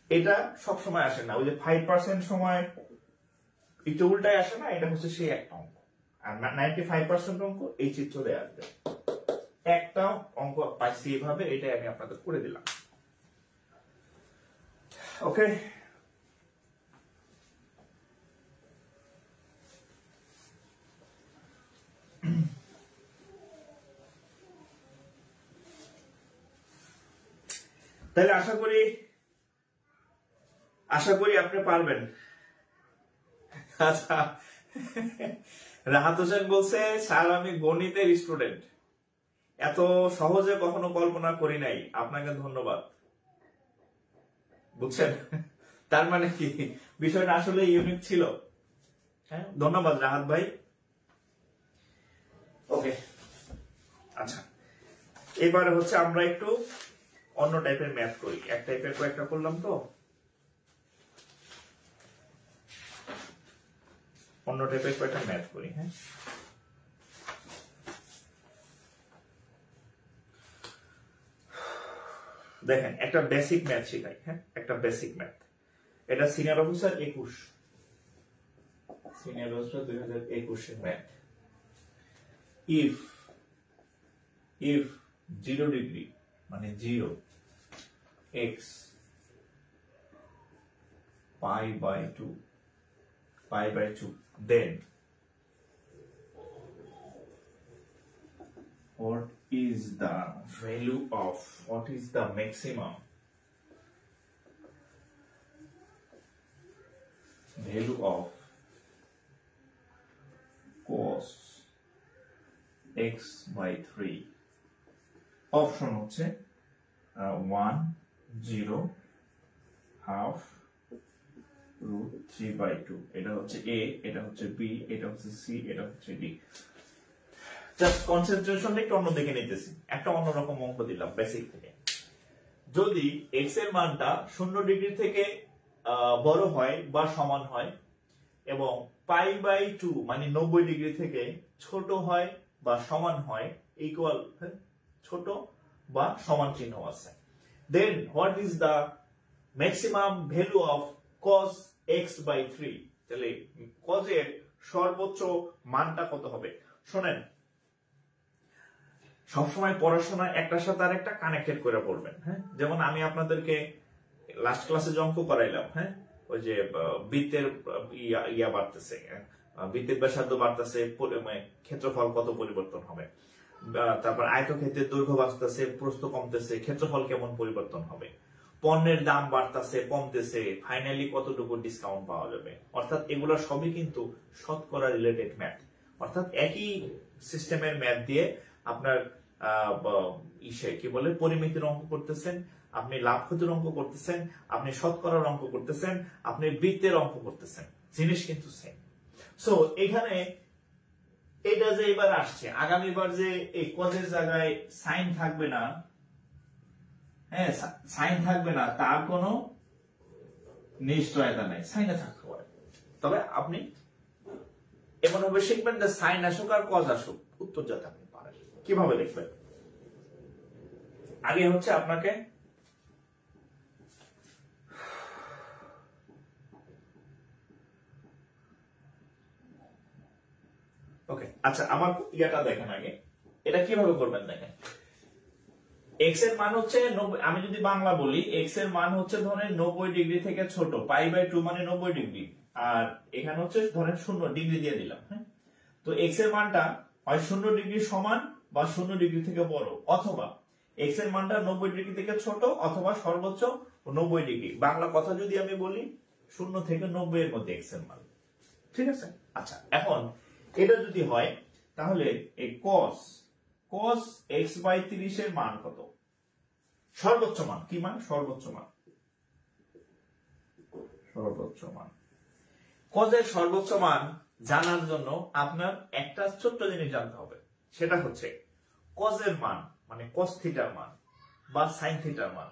এটা সব সময় আসে না, ওই যে 5% সময় একটু উল্টায় আসে না, এটা হচ্ছে সেই একটা অঙ্ক। আর 95% অঙ্ক এই চিত্র দিয়ে আসবে। একটা অঙ্ক পাইছি এভাবে, এটাই আমি আপনাদের করে দিলাম। ওকে, তাহলে আশা করি আপনি পারবেন। আচ্ছা, রাহাত হোসেন বলছে স্যার আমি গণিতের স্টুডেন্ট, এত সহজে কখনো কল্পনা করি নাই, আপনাকে ধন্যবাদ। বুঝছেন, তার মানে কি বিষয়টা আসলে ইউনিক ছিল। হ্যাঁ, ধন্যবাদ রাহাত ভাই। ওকে, আচ্ছা, এবারে হচ্ছে আমরা একটু অন্য টাইপের ম্যাথ করি। এক টাইপের কয়েকটা করলাম, তো অন্য টাইপের কয়েকটা ম্যাথ করি। হ্যাঁ, দেখেন একটা বেসিক ম্যাথ শিখাই। হ্যাঁ, একটা বেসিক ম্যাথ, এটা সিনিয়র অফিসার 21, সিনিয়র অফিসার 2021 এর ম্যাথ। ইফ 0 ডিগ্রি মানে 0, x π/2, then what is the maximum value of cos x/3? Option হচ্ছে 1, 0, হাফ, √3/2। এটা হচ্ছে এ, এটা হচ্ছে বি, এটা হচ্ছে সি, এটা হচ্ছে ডি। জাস্ট কনসেন্ট্রেশন একটু অন্যদিকে নিতেছি, একটা অন্যরকম অঙ্ক দিলাম বেসিক থেকে। যদি এক্স এর মানটা 0 ডিগ্রি থেকে বড় হয় বা সমান হয়, এবং π/2 মানে 90 ডিগ্রি থেকে ছোট হয় বা সমান হয়, ইকুয়াল, ছোট বা সমান চিহ্ন আছে, then what is the maximum value of cos x/3? তাহলে cos এর সর্বোচ্চ মানটা কত হবে? শোনেন, সবসময় পড়াশোনা একটার সাথে আরেকটা কানেক্টেড করে পড়বেন। হ্যাঁ, যেমন আমি আপনাদেরকে লাস্ট ক্লাসে যে অঙ্ক করাইলাম, হ্যাঁ, ওই যে বৃত্তের ইয়া বাড়তেছে, বৃত্তের ব্যাসার্ধ বাড়তেছে, ক্ষেত্রফল কত পরিবর্তন হবে। তারপর আয়তক্ষেত্রের দৈর্ঘ্য বাড়তেছে, প্রস্থ কমতেছে, ক্ষেত্রফল কেমন পরিবর্তন হবে। পণ্যের দাম বাড়তেছে কমতেছে, ফাইনালি কতটুকু ডিসকাউন্ট পাওয়া যাবে। অর্থাৎ এগুলো সবই কিন্তু শতকরা রিলেটেড ম্যাথ। অর্থাৎ একই সিস্টেমের ম্যাথ দিয়ে আপনার কি বলে পরিমিতির অঙ্ক করতেছেন, আপনি লাভ ক্ষতির অঙ্ক করতেছেন, আপনি শতকরার অঙ্ক করতেছেন, আপনি বৃত্তের অঙ্ক করতেছেন, জিনিস কিন্তু সেম। সো এখানে এটা যে এবার আসছে, আগামীবার যে এই কজের জায়গায় সাইন থাকবে না, হ্যাঁ সাইন থাকবে না তার কোনো নিশ্চয়তা নাই, সাইনে থাকতে পারে। তবে আপনি এমন ভাবে শিখবেন যে সাইন আসুক আর কজ আসুক উত্তর যাতে আপনি পারেন। কিভাবে লিখবেন? আগে হচ্ছে আপনাকে ওকে, আচ্ছা আমার ইয়েটা দেখেন আগে, এটা কিভাবে করবেন দেখেন। এক্স এর মান হচ্ছে 90, আমি যদি বাংলা বলি এক্স এর মান হচ্ছে ধরেন 90 ডিগ্রি থেকে ছোট, π/2 মানে 90 ডিগ্রি, আর এখানে হচ্ছে ধরেন 0 ডিগ্রি দিয়ে দিলাম। হ্যাঁ, তো এক্স এর মানটা হয় 0 ডিগ্রি সমান বা 0 ডিগ্রি থেকে বড়, অথবা এক্স এর মানটা 90 ডিগ্রি থেকে ছোট অথবা সর্বোচ্চ 90 ডিগ্রি। বাংলা কথা যদি আমি বলি 0 থেকে 90 এর মধ্যে এক্স এর মান, ঠিক আছে। আচ্ছা এখন এটা যদি হয় তাহলে এই cos x/30 এর মান কত? সর্বোচ্চ মান, কি মান? সর্বোচ্চ মান। cos এর সর্বোচ্চ মান জানার জন্য আপনার একটা ছোট্ট জিনিস জানতে হবে, সেটা হচ্ছে cos এর মান মানে cos থিটার মান বা sin থিটার মান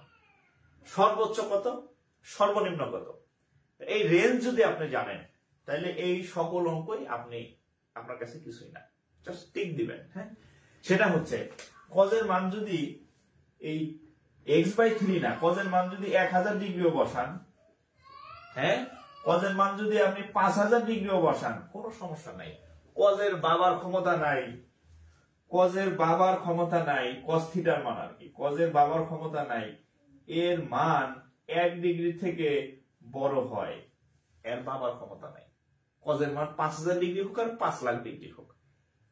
সর্বোচ্চ কত, সর্বনিম্ন কত। এই রেঞ্জ যদি আপনি জানেন তাহলে এই সকল অঙ্কই আপনার কাছে কিছুই না, জাস্ট টিক দিবেন। হ্যাঁ, সেটা হচ্ছে cos এর মান যদি এই x/3 না, cos এর মান যদি 1000 ডিগ্রিও বসান, হ্যাঁ cos এর মান যদি আপনি 5000 ডিগ্রিও বসান কোনো সমস্যা নাই। cos এর বাবার ক্ষমতা নাই, cos এর বাবার ক্ষমতা নাই, cos থিটার মান আর কি, cos এর বাবার ক্ষমতা নাই এর মান 1 ডিগ্রি থেকে বড় হয়, এর বাবার ক্ষমতা নাই। cos এর মান 5000 ডিগ্রি হোক আর 5 লাখ ডিগ্রি হোক,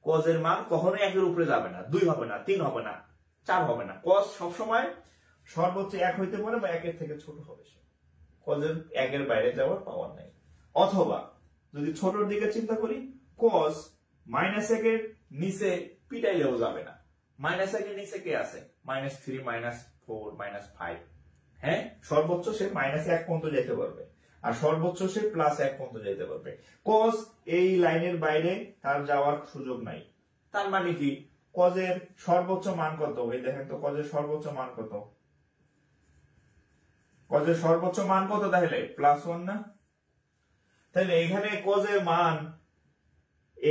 cos এর মান কখনো 1 এর উপরে যাবে না, 2 হবে না, 3 হবে না, 4 হবে না। cos সবসময় সর্বোচ্চ 1 হইতে পারে বা 1 এর থেকে ছোট হবে, cos এর 1 এর বাইরে যাওয়ার পাওয়ার নাই। অথবা যদি ছোটর দিকে চিন্তা করি, cos -1 এর নিচে পিটাইলেও যাবে না, -1 এর নিচে কে আছে? -3 -4 -5, হ্যাঁ সর্বোচ্চ সে -1 পর্যন্ত যেতে পারবে আর সর্বোচ্চ সে +1 পর্যন্ত যেতে পারবে। cos এই লাইনের বাইরে তার যাওয়ার সুযোগ নাই। তার মানে কি cos এর সর্বোচ্চ মান কত? এই দেখেন তো cos এর সর্বোচ্চ মান কত? cos এর সর্বোচ্চ মান কত তাহলে? +1 না? তাহলে এখানে cos এর মান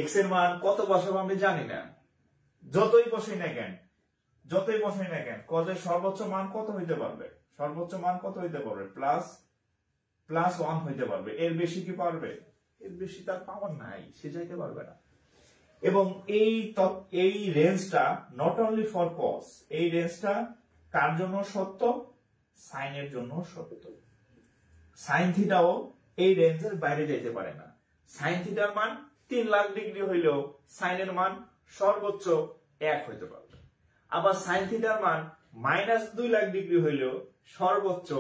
x এর মান কত বসাবো আমি জানি না, যতই বসাই না কেন cos এর সর্বোচ্চ মান কত হইতে পারবে? সর্বোচ্চ মান কত হইতে পারবে? +1 হইতে পারবে। এর বেশি কি পারবে? এর বেশি তার পাওয়ার নাই, সে যাইতে পারবে না। এবং এই রেঞ্জটা নট অনলি ফর cos, এই রেঞ্জটা কার জন্য সত্য? সাইন এর জন্য সত্য। সাইন থিটাও এই রেঞ্জের বাইরে যেতে পারে না। সাইন থিটার মান 3 লাখ ডিগ্রি হইলেও সাইনের মান সর্বোচ্চ 1 হইতে পারবে। আবার সাইন থিটার মান -2 লাখ ডিগ্রি হইলেও সর্বোচ্চ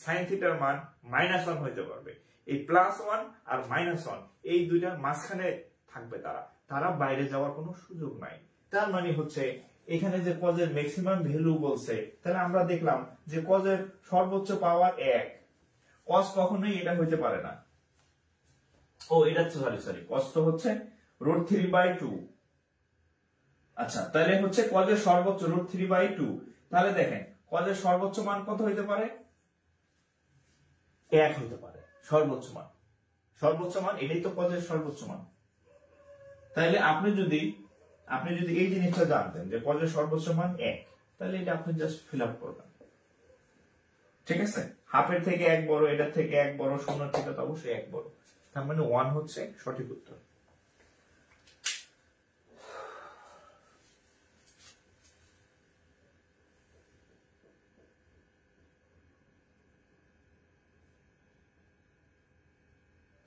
সাইন থিটার মান -1 হইতে পারবে। এই +1 আর -1 এই দুইটার মাঝখানে থাকবে, তারা বাইরে যাওয়ার কোনো সুযোগ নাই। তার মানে হচ্ছে এখানে যে cos এর ম্যাক্সিমাম ভ্যালু বলছে, তাহলে আমরা দেখলাম যে cos এর সর্বোচ্চ পাওয়ার 1, cos কখনোই এটা হইতে পারে না। ও এটা সরি cos তো হচ্ছে √3/2। আচ্ছা তাহলে হচ্ছে cos এর সর্বোচ্চ √3/2, তাহলে দেখেন cos এর সর্বোচ্চ মান কত হইতে পারে? 1 হইতে পারে সর্বোচ্চ মান, এটাই তো cos এর সর্বোচ্চ মান। তাহলে আপনি যদি এই জিনিসটা জানতেন যে cos এর সর্বোচ্চ মান 1, তাহলে এটা আপনি জাস্ট ফিল আপ করবেন, ঠিক আছে। হাফের থেকে 1 বড়, এটার থেকে 1 বড়, 0 থেকে তো অবশ্যই 1 বড়, তার মানে 1 হচ্ছে সঠিক উত্তর।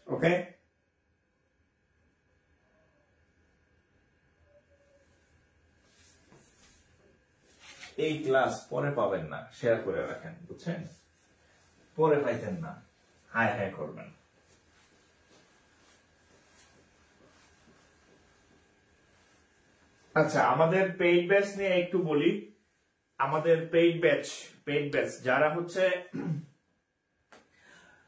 ওকে। এই ক্লাস পরে পাবেন না, শেয়ার করে রাখেন, বুঝছেন? পরে পাইতেন না, হাই হাই করবেন। আচ্ছা, আমাদের পেইড ব্যাচ নিয়ে একটু বলি। আমাদের পেইড ব্যাচ যারা হচ্ছে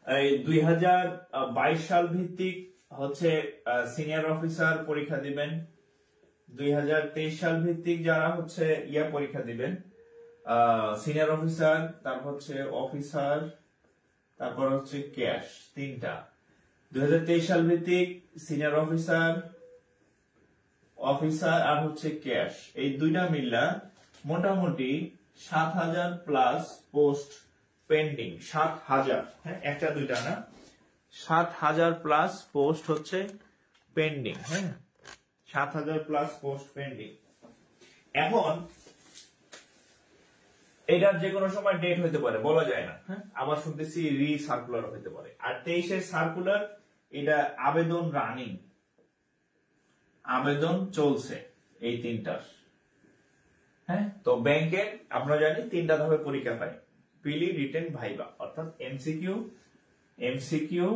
এই 2022 সাল ভিত্তিক হচ্ছে সিনিয়র অফিসার পরীক্ষা দিবেন, 2023 সাল ভিত্তিক যারা হচ্ছে পরীক্ষা দিবেন, সিনিয়র অফিসার, তারপর হচ্ছে অফিসার, তারপর হচ্ছে ক্যাশ, তিনটা। 2023 সাল ভিত্তিক সিনিয়র অফিসার আর হচ্ছে ক্যাশ, এই দুইটা মিল্লা মোটামুটি 7,000 প্লাস পোস্ট পেন্ডিং। 7,000, হ্যাঁ, একটা দুইটা না, 7,000 প্লাস পোস্ট হচ্ছে পেন্ডিং। হ্যাঁ, 7,000 প্লাস পোস্ট পেন্ডিং। এখন এটার যে কোনো সময় ডেট হইতে পারে, বলা যায় না। হ্যাঁ, আবার শুনতেছি সার্কুলার হইতে পারে। আর 23-এর সার্কুলার, এটা আবেদন রানিং, আবেদন চলছে এই তিনটার। হ্যাঁ, তো ব্যাংকের আপনারা জানি তিনটা ধাপে পরীক্ষা হয়, প্রিলি, রিটেন, ভাইবা, অর্থাৎ এমসিকিউ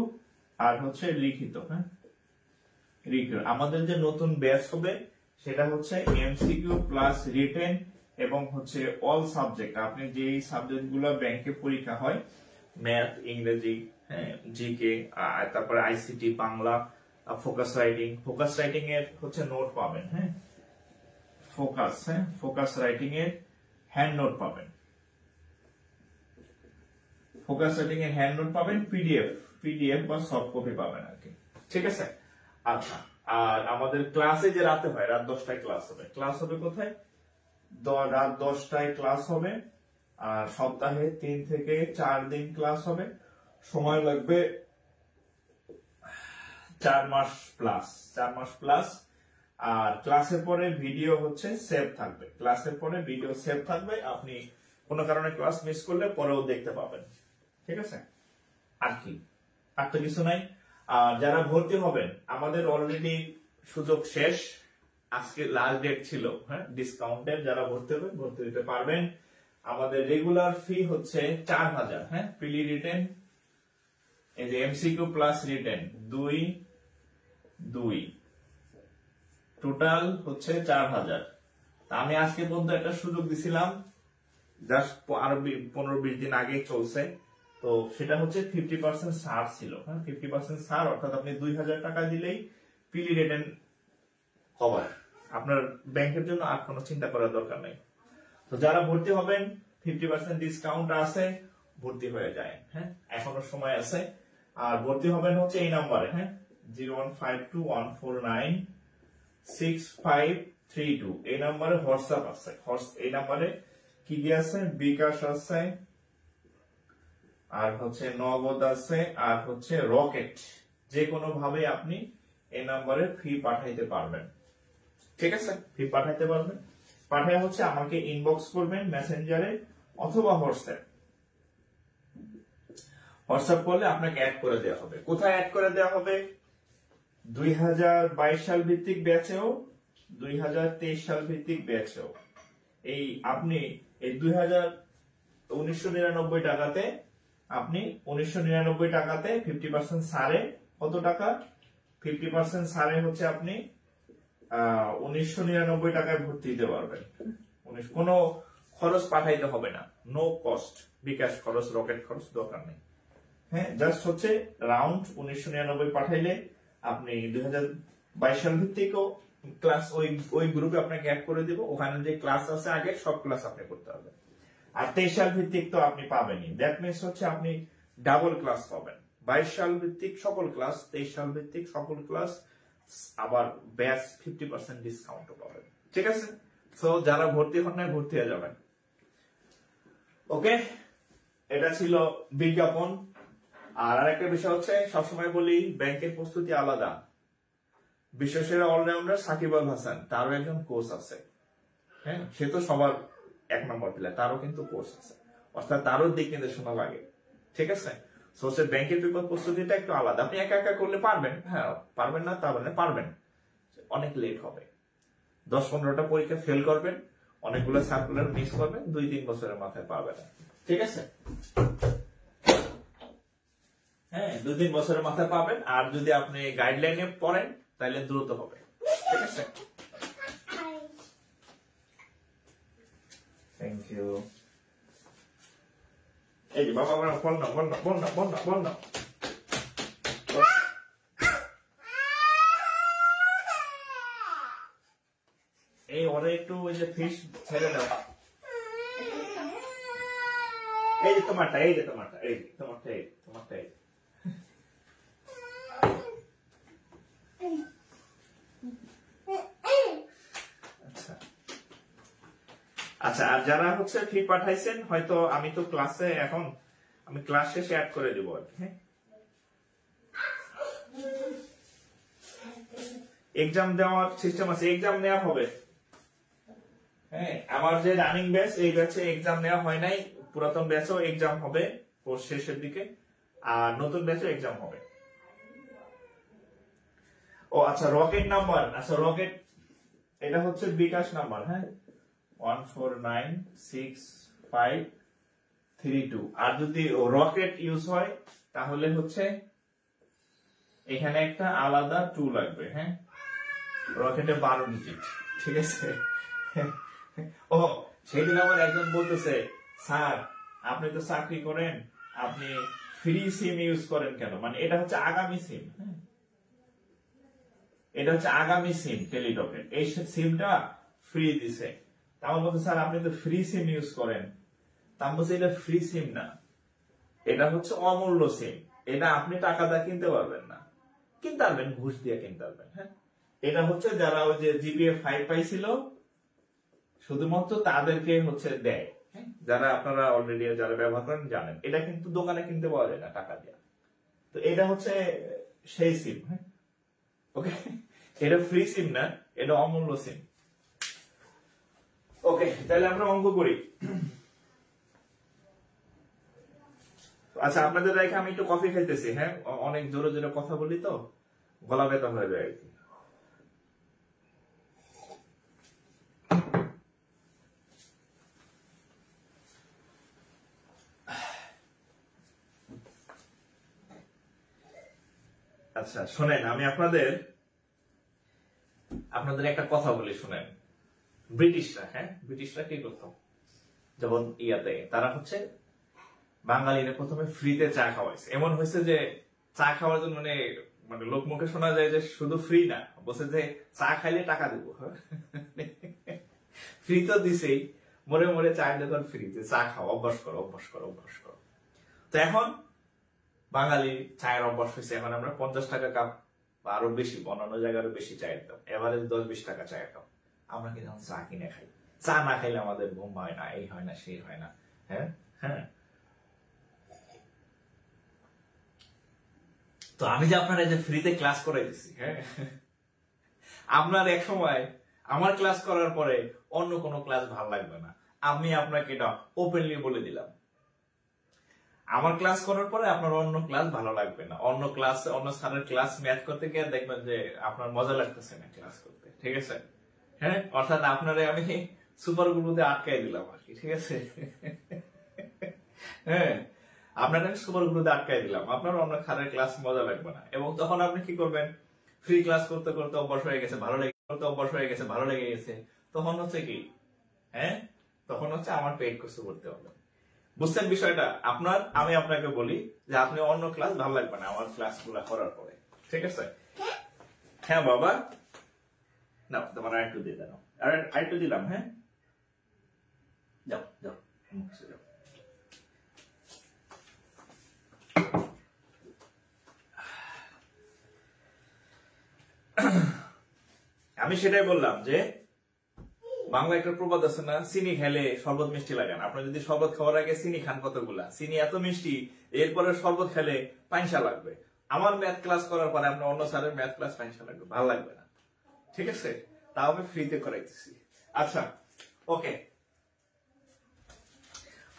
আর হচ্ছে লিখিত। হ্যাঁ, আমাদের যে নতুন ব্যাচ হবে সেটা হচ্ছে এমসিকিউ প্লাস রিটেন এবং হচ্ছে অল সাবজেক্ট। আপনি যে সাবজেক্ট গুলো ব্যাংকে পরীক্ষা হয়, ম্যাথ, ইংরেজি, জিকে, তারপরে আইসিটি, বাংলা, ফোকাস রাইটিং এর হচ্ছে নোট পাবেন। হ্যাঁ, ফোকাস রাইটিং এর হ্যান্ড নোট পাবেন, পিডিএফ বা সফট কপি পাবেন আর কি। ঠিক আছে? আচ্ছা, আর আমাদের ক্লাসে যে রাতে হয়, রাত 10টায় ক্লাস হবে কোথায়? রাত 10টায় ক্লাস হবে। আর সপ্তাহে 3 থেকে 4 দিন ক্লাস হবে। সময় লাগবে 4 মাস প্লাস। আর ক্লাসের পরে ভিডিও হচ্ছে সেভ থাকবে, আপনি কোনো কারণে ক্লাস মিস করলে পরেও দেখতে পাবেন। ঠিক আছে? আর কি, আর তো কিছু নাই। আর যারা ভর্তি হবেন, আমাদের অলরেডি সুযোগ শেষ, আজকে লাস্ট ডেট ছিল। হ্যাঁ, ডিসকাউন্টের যারা ভর্তি হতে পারবেন। আমাদের রেগুলার ফি হচ্ছে 4,000। হ্যাঁ, প্রিলি, রিটেন, এই যে এমসিকিউ প্লাস রিটেন 2 টোটাল হচ্ছে 4,000। আমি আজকে পর্যন্ত একটা সুযোগ দিছিলাম, জাস্ট আরো 15-20 দিন আগে চলছে, তো সেটা হচ্ছে 50% ছাড় ছিল। হ্যাঁ, 50% ছাড়, অর্থাৎ আপনি 2,000 টাকা দিলেই প্রিলি, রিটেন কভার। আপনার ব্যাংকের জন্য আর কোনো চিন্তা করার দরকার নেই। তো যারা ভর্তি হবেন, 50% ডিসকাউন্ট আছে, ভর্তি হয়ে যায়। হ্যাঁ, এখনো সময় আছে। আর ভর্তি হবেন হচ্ছে এই নাম্বারে। হ্যাঁ, 01521496532, এই নাম্বারে হোয়াটসঅ্যাপ আছে। এই নাম্বারে কি দিয়ে আছে? বিকাশ আছে, আর হচ্ছে নগদ আছে, আর হচ্ছে রকেট। যে কোনো ভাবে আপনি এই নাম্বারে ফি পাঠাইতে পারবেন। ঠিক আছে? ফি পাঠাইতে পারবেন। পাঠায় হচ্ছে আমাকে ইনবক্স করবেন মেসেঞ্জারে অথবা হোয়াটসঅ্যাপ করলে আপনাকে অ্যাড করে দেওয়া হবে। কোথায় অ্যাড করে দেওয়া হবে? 2022 সাল ভিত্তিক ব্যাচেও, 2023 সাল ভিত্তিক ব্যাচেও। এই আপনি এই 1999 টাকাতে, আপনি 1999 টাকাতে 50% ছাড়ে কত টাকা? 50% ছাড়ে হচ্ছে আপনি 1999 টাকায় ভর্তি দিতে পারবেন। কোনো খরচ পাঠাইতে হবে না, নো কস্ট। বিকাশ খরচ, রকেট খরচ দরকার নেই। হ্যাঁ, জাস্ট হচ্ছে রাউন্ড 1999 পাঠাইলে আপনি 2022 সাল ভিত্তিকও ক্লাস ওই গ্রুপে আপনাকে অ্যাড করে দিব। ওখানে যে ক্লাস আছে আগে সব ক্লাস আপনি করতে হবে। আর 23 সাল ভিত্তিক তো আপনি পাবেনই। দ্যাট মিনস হচ্ছে আপনি ডাবল ক্লাস পাবেন। 22 সাল ভিত্তিক সকল ক্লাস, 23 সাল ভিত্তিক সকল ক্লাস, আবার ব্যাচ 50% ডিসকাউন্টও পাবেন। ঠিক আছে? সো যারা ভর্তি হন না, ভর্তি হয়ে যাবেন। ওকে, এটা ছিল বিজ্ঞাপন। আর আরেকটা বিষয় হচ্ছে, সবসময় বলি ব্যাংকের প্রস্তুতি আলাদা। বিশ্বসেরা অলরাউন্ডার সাকিব আল হাসান, তারও একজন কোর্স আছে। হ্যাঁ, সে তো সবার 1 নম্বর প্লেয়ার, তারও কিন্তু কোর্স আছে, অর্থাৎ তারও দিক নির্দেশনা লাগে। ঠিক আছে? ব্যাংকের পেপার প্রস্তুতিটা একটু আলাদা। আপনি একা একা করলে পারবেন, হ্যাঁ, পারবেন না তা বলে পারবেন, অনেক লেট হবে। 10-15টা পরীক্ষা ফেল করবেন, অনেকগুলো সার্কুলার মিস করবেন, 2-3 বছরের মাথায় পাবেন, ঠিক আছে? হ্যাঁ, 2-3 বছরের মাথায় পাবেন। আর যদি আপনি গাইডলাইনে পড়েন তাহলে দ্রুত হবে, ঠিক আছে? Thank you. এই যে বাবা, বল না বল না বল না বল না বল না। এই ওরে একটু ওই যে ফিশ ছেড়ে দাও। এই যে তোমারটা, এই যে তোমারটা, এই তোমারটা, এই তোমারটা, এই আচ্ছা। আর যারা হচ্ছে ফি পাঠাইছেন, হয়তো আমি তো ক্লাসে এখন, আমি ক্লাস শেষে অ্যাড করে দেবো আর কি। হ্যাঁ, এক্সাম দেওয়ার সিস্টেম আছে, এক্সাম নেওয়া হবে। হ্যাঁ, আমার যে রানিং ব্যাচ, এই ব্যাচে এক্সাম নেওয়া হয় নাই, পুরাতন ব্যাচেও এক্সাম হবে কোর্স শেষের দিকে, আর নতুন ব্যাচেও এক্সাম হবে। ও আচ্ছা, রকেট নাম্বার, আচ্ছা রকেট এটা হচ্ছে বিকাশ নাম্বার। হ্যাঁ, 149653 আর যদি রকেট ইউজ হয় তাহলে হচ্ছে এখানে একটা আলাদা 2 লাগবে। হ্যাঁ, রকেটে 12 ডিজিট, ঠিক আছে? ও সেদিন আমার একজন বলতেছে, স্যার আপনি তো চাকরি করেন, আপনি ফ্রি সিম ইউজ করেন কেন? মানে এটা হচ্ছে আগামী সিম। হ্যাঁ, এটা হচ্ছে আগামী সিম টেলিটকের, এই সিমটা ফ্রি দিছে। আমার বলতে, স্যার আপনি তো ফ্রি সিম ইউজ করেন। তা বলছে এটা ফ্রি সিম না, এটা হচ্ছে অমূল্য সিম, এটা আপনি টাকা দিয়ে কিনতে পারবেন না, কিনতে পারবেন ঘুষ দিয়ে কিনতে পারবেন। হ্যাঁ, এটা হচ্ছে যারা ওই যে জিপিএ 5 পাইছিল শুধুমাত্র তাদেরকে হচ্ছে দেয়। হ্যাঁ, যারা আপনারা অলরেডি যারা ব্যবহার করেন জানেন, এটা কিন্তু দোকানে কিনতে পাওয়া যায় না টাকা দিয়ে। তো এটা হচ্ছে সেই সিম। হ্যাঁ, ওকে, এটা ফ্রি সিম না, এটা অমূল্য সিম। ওকে, তাহলে আমরা অঙ্ক করি। আচ্ছা, আপনাদের রেখে আমি একটু কফি খাইতেছি। হ্যাঁ, অনেক জোরে জোরে কথা বলি তো গলা ব্যথা হয়ে যায় আর কি। আচ্ছা শোনেন, আমি আপনাদের একটা কথা বলি, শুনেন। ব্রিটিশরা, হ্যাঁ ব্রিটিশরা কি করতো, যেমন ইয়াতে তারা হচ্ছে বাঙালিরা প্রথমে ফ্রিতে চা খাওয়াইছে। এমন হয়েছে যে চা খাওয়ার জন্য মানে মানে লোক মুখে শোনা যায় যে শুধু ফ্রি না, বলছে যে চা খাইলে টাকা দেবো। ফ্রি তো দিছেই, মরে মরে চায়ের দোকান ফ্রিতে, চা খাও, অভ্যাস করো অভ্যাস করো অভ্যাস করো। তো এখন বাঙালি চায়ের অভ্যাস হয়েছে, এখন আমরা 50 টাকা কাপ বা আরো বেশি, অন্যান্য জায়গায় আরো বেশি চায়ের দাম, এভারেজ 10-20 টাকা চায়ের দাম। আমরা কিন্তু চা কিনে খাই, চা না খাইলে আমাদের ঘুম হয় না, এই হয় না সেই হয় না। হ্যাঁ হ্যাঁ, তো আমি যে আপনারা যে ফ্রিতে ক্লাস করাই দিচ্ছি, হ্যাঁ আপনার এক সময় আমার ক্লাস করার পরে অন্য কোনো ক্লাস ভালো লাগবে না। আমি আপনাকে এটা ওপেনলি বলে দিলাম, আমার ক্লাস করার পরে আপনার অন্য ক্লাস ভালো লাগবে না। অন্য ক্লাস, অন্য স্যারের ক্লাস ম্যাথ করতে গিয়ে দেখবেন যে আপনার মজা লাগতেছে না ক্লাস করতে, ঠিক আছে? হ্যাঁ, অর্থাৎ আপনারে আমি সুপার গ্লুতে আটকাই দিলাম আর কি, ঠিক আছে? হ্যাঁ, আপনারা সুপার গ্লুতে আটকাই দিলাম, আপনার অন্য স্যারের ক্লাস মজা লাগবে না। এবং তখন আপনি কি করবেন, ফ্রি ক্লাস করতে করতে অভ্যাস হয়ে গেছে, ভালো লেগে ভালো লেগে গেছে, তখন হচ্ছে কি, হ্যাঁ তখন হচ্ছে আমার পেইড কোর্স করতে হবে। বুঝছেন বিষয়টা? আমি আপনাকে বলি যে আপনি অন্য ক্লাস ভালো লাগবে না আমার ক্লাস গুলা করার পরে, ঠিক আছে? হ্যাঁ বাবা, না তোমার আরেকটু দিয়ে দাও, আরেকটু দিলাম। হ্যাঁ, যাও যাও যাও। আমি সেটাই বললাম যে বাংলা একটা প্রবাদ আছে না, চিনি খেলে শরবত মিষ্টি লাগে না। আপনি যদি শরবত খাওয়ার আগে চিনি খান কতগুলা, চিনি এত মিষ্টি, এরপরে শরবত খেলে পাঁচা লাগবে। আমার ম্যাথ ক্লাস করার পরে আপনার অন্য স্যারের ম্যাথ ক্লাস পাঁচা লাগবে, ভালো লাগবে না, ঠিক আছে? তাও আমি ফ্রিতে করাইতেছি। আচ্ছা ওকে,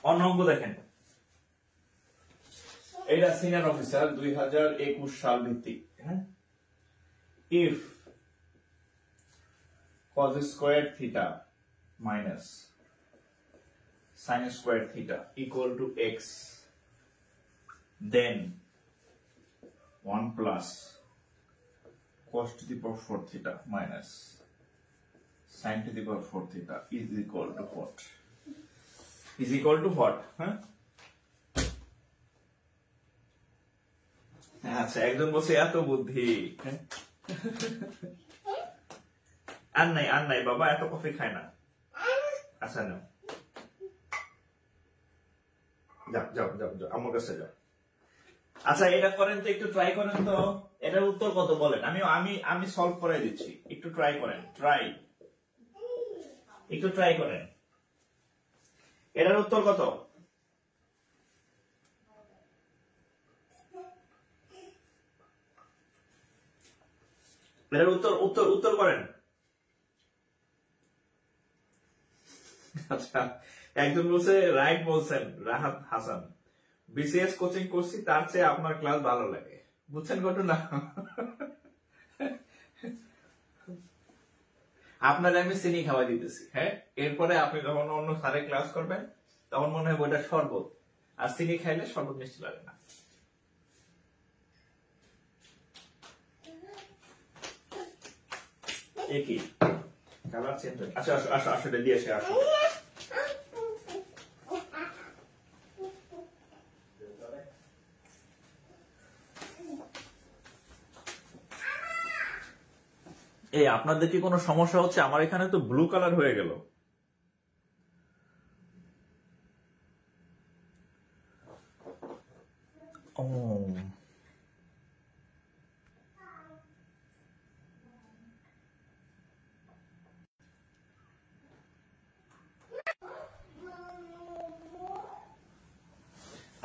অন্য অঙ্ক দেখেন। এটা সিনিয়র অফিসার 2021 সাল ভিত্তিক। হ্যাঁ, if cos squared theta minus sin squared theta equal to x, then 1 plus cos to the power 4 theta minus sin to the power 4 theta is equal to what? Is equal to what? আচ্ছা, একজন বলছে এত বুদ্ধি। আর নাই বাবা, এত coffee খায় না। আচ্ছা নাও, যাও আমার কাছে যাও। আচ্ছা, এটা করেন তো, একটু ট্রাই করেন তো। এটার উত্তর কত বলেন? আমি সলভ করে দিচ্ছি, একটু ট্রাই করেন। একটু ট্রাই করেন। এটার উত্তর কত? এটার উত্তর করেন। আচ্ছা, একজন বলছে রাইট বলছেন, রাহাত হাসান, বিসিএস কোচিং করছি, তার চেয়ে আপনার ক্লাস ভালো লাগে। বুঝছেন ঘটনা? আপনারা আমি চিনি খাওয়াই দিতেছি। হ্যাঁ, এরপরে আপনি যখন অন্য স্যারে ক্লাস করবেন তখন মনে হয় ওইটা শরবত, আর চিনি খাইলে শরবত মিষ্টি লাগে না। একই কালার চেঞ্জ হয়। আচ্ছা, আসো এটা দিয়ে আসে। আসো, এই আপনাদের কি কোনো সমস্যা হচ্ছে? আমার এখানে তো ব্লু কালার হয়ে গেল। ও,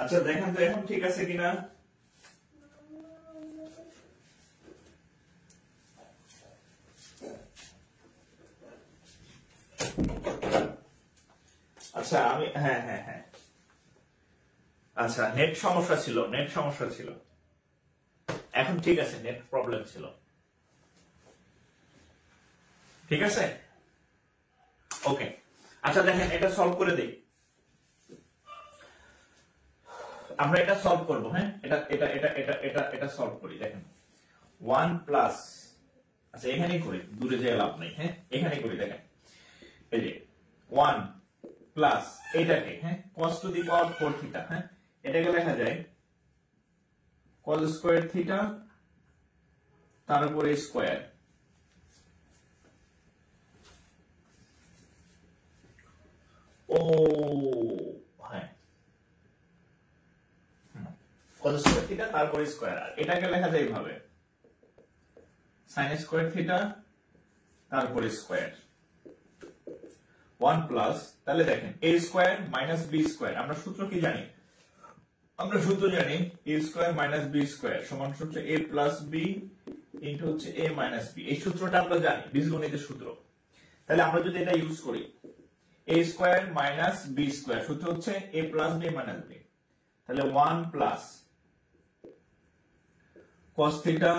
আচ্ছা দেখেন তো এখন ঠিক আছে কিনা। আচ্ছা হ্যাঁ, আচ্ছা নেট সমস্যা ছিল, এখন ঠিক আছে, নেট প্রবলেম ছিল। ঠিক আছে, ওকে। আচ্ছা দেখেন, এটা সলভ করে দেই। আমরা এটা সলভ করবো। হ্যাঁ, এটা সলভ করি। দেখেন 1 প্লাস, আচ্ছা এখানেই করি, দূরে যেয়ে লাভ নেই। হ্যাঁ, এখানে করি। দেখেন এই যে 1 প্লাস এটাকে, হ্যাঁ, cos to the power 4 theta. হ্যাঁ, এটাকে লেখা যায় cos স্কয়ার থিটা তার উপরে স্কয়ার। ও হ্যাঁ, cos স্কয়ার থিটা তারপরে স্কয়ার। আর এটাকে লেখা যায় এইভাবে sin স্কয়ার থিটা তারপরে স্কয়ার 1 প্লাস, তাহলে দেখেন a square minus b square. আমরা সূত্র কি জানি? আমরা সূত্র জানি a square minus b square সমান হচ্ছে a প্লাস b ইনটু হচ্ছে a মাইনাস b। এই সূত্রটা আমরা জানি, বীজগণিতের সূত্র। তাহলে আমরা যদি এটা ইউজ করি, a square minus b square সূত্র হচ্ছে a plus b minus b, তাহলে 1 প্লাস cos থিটা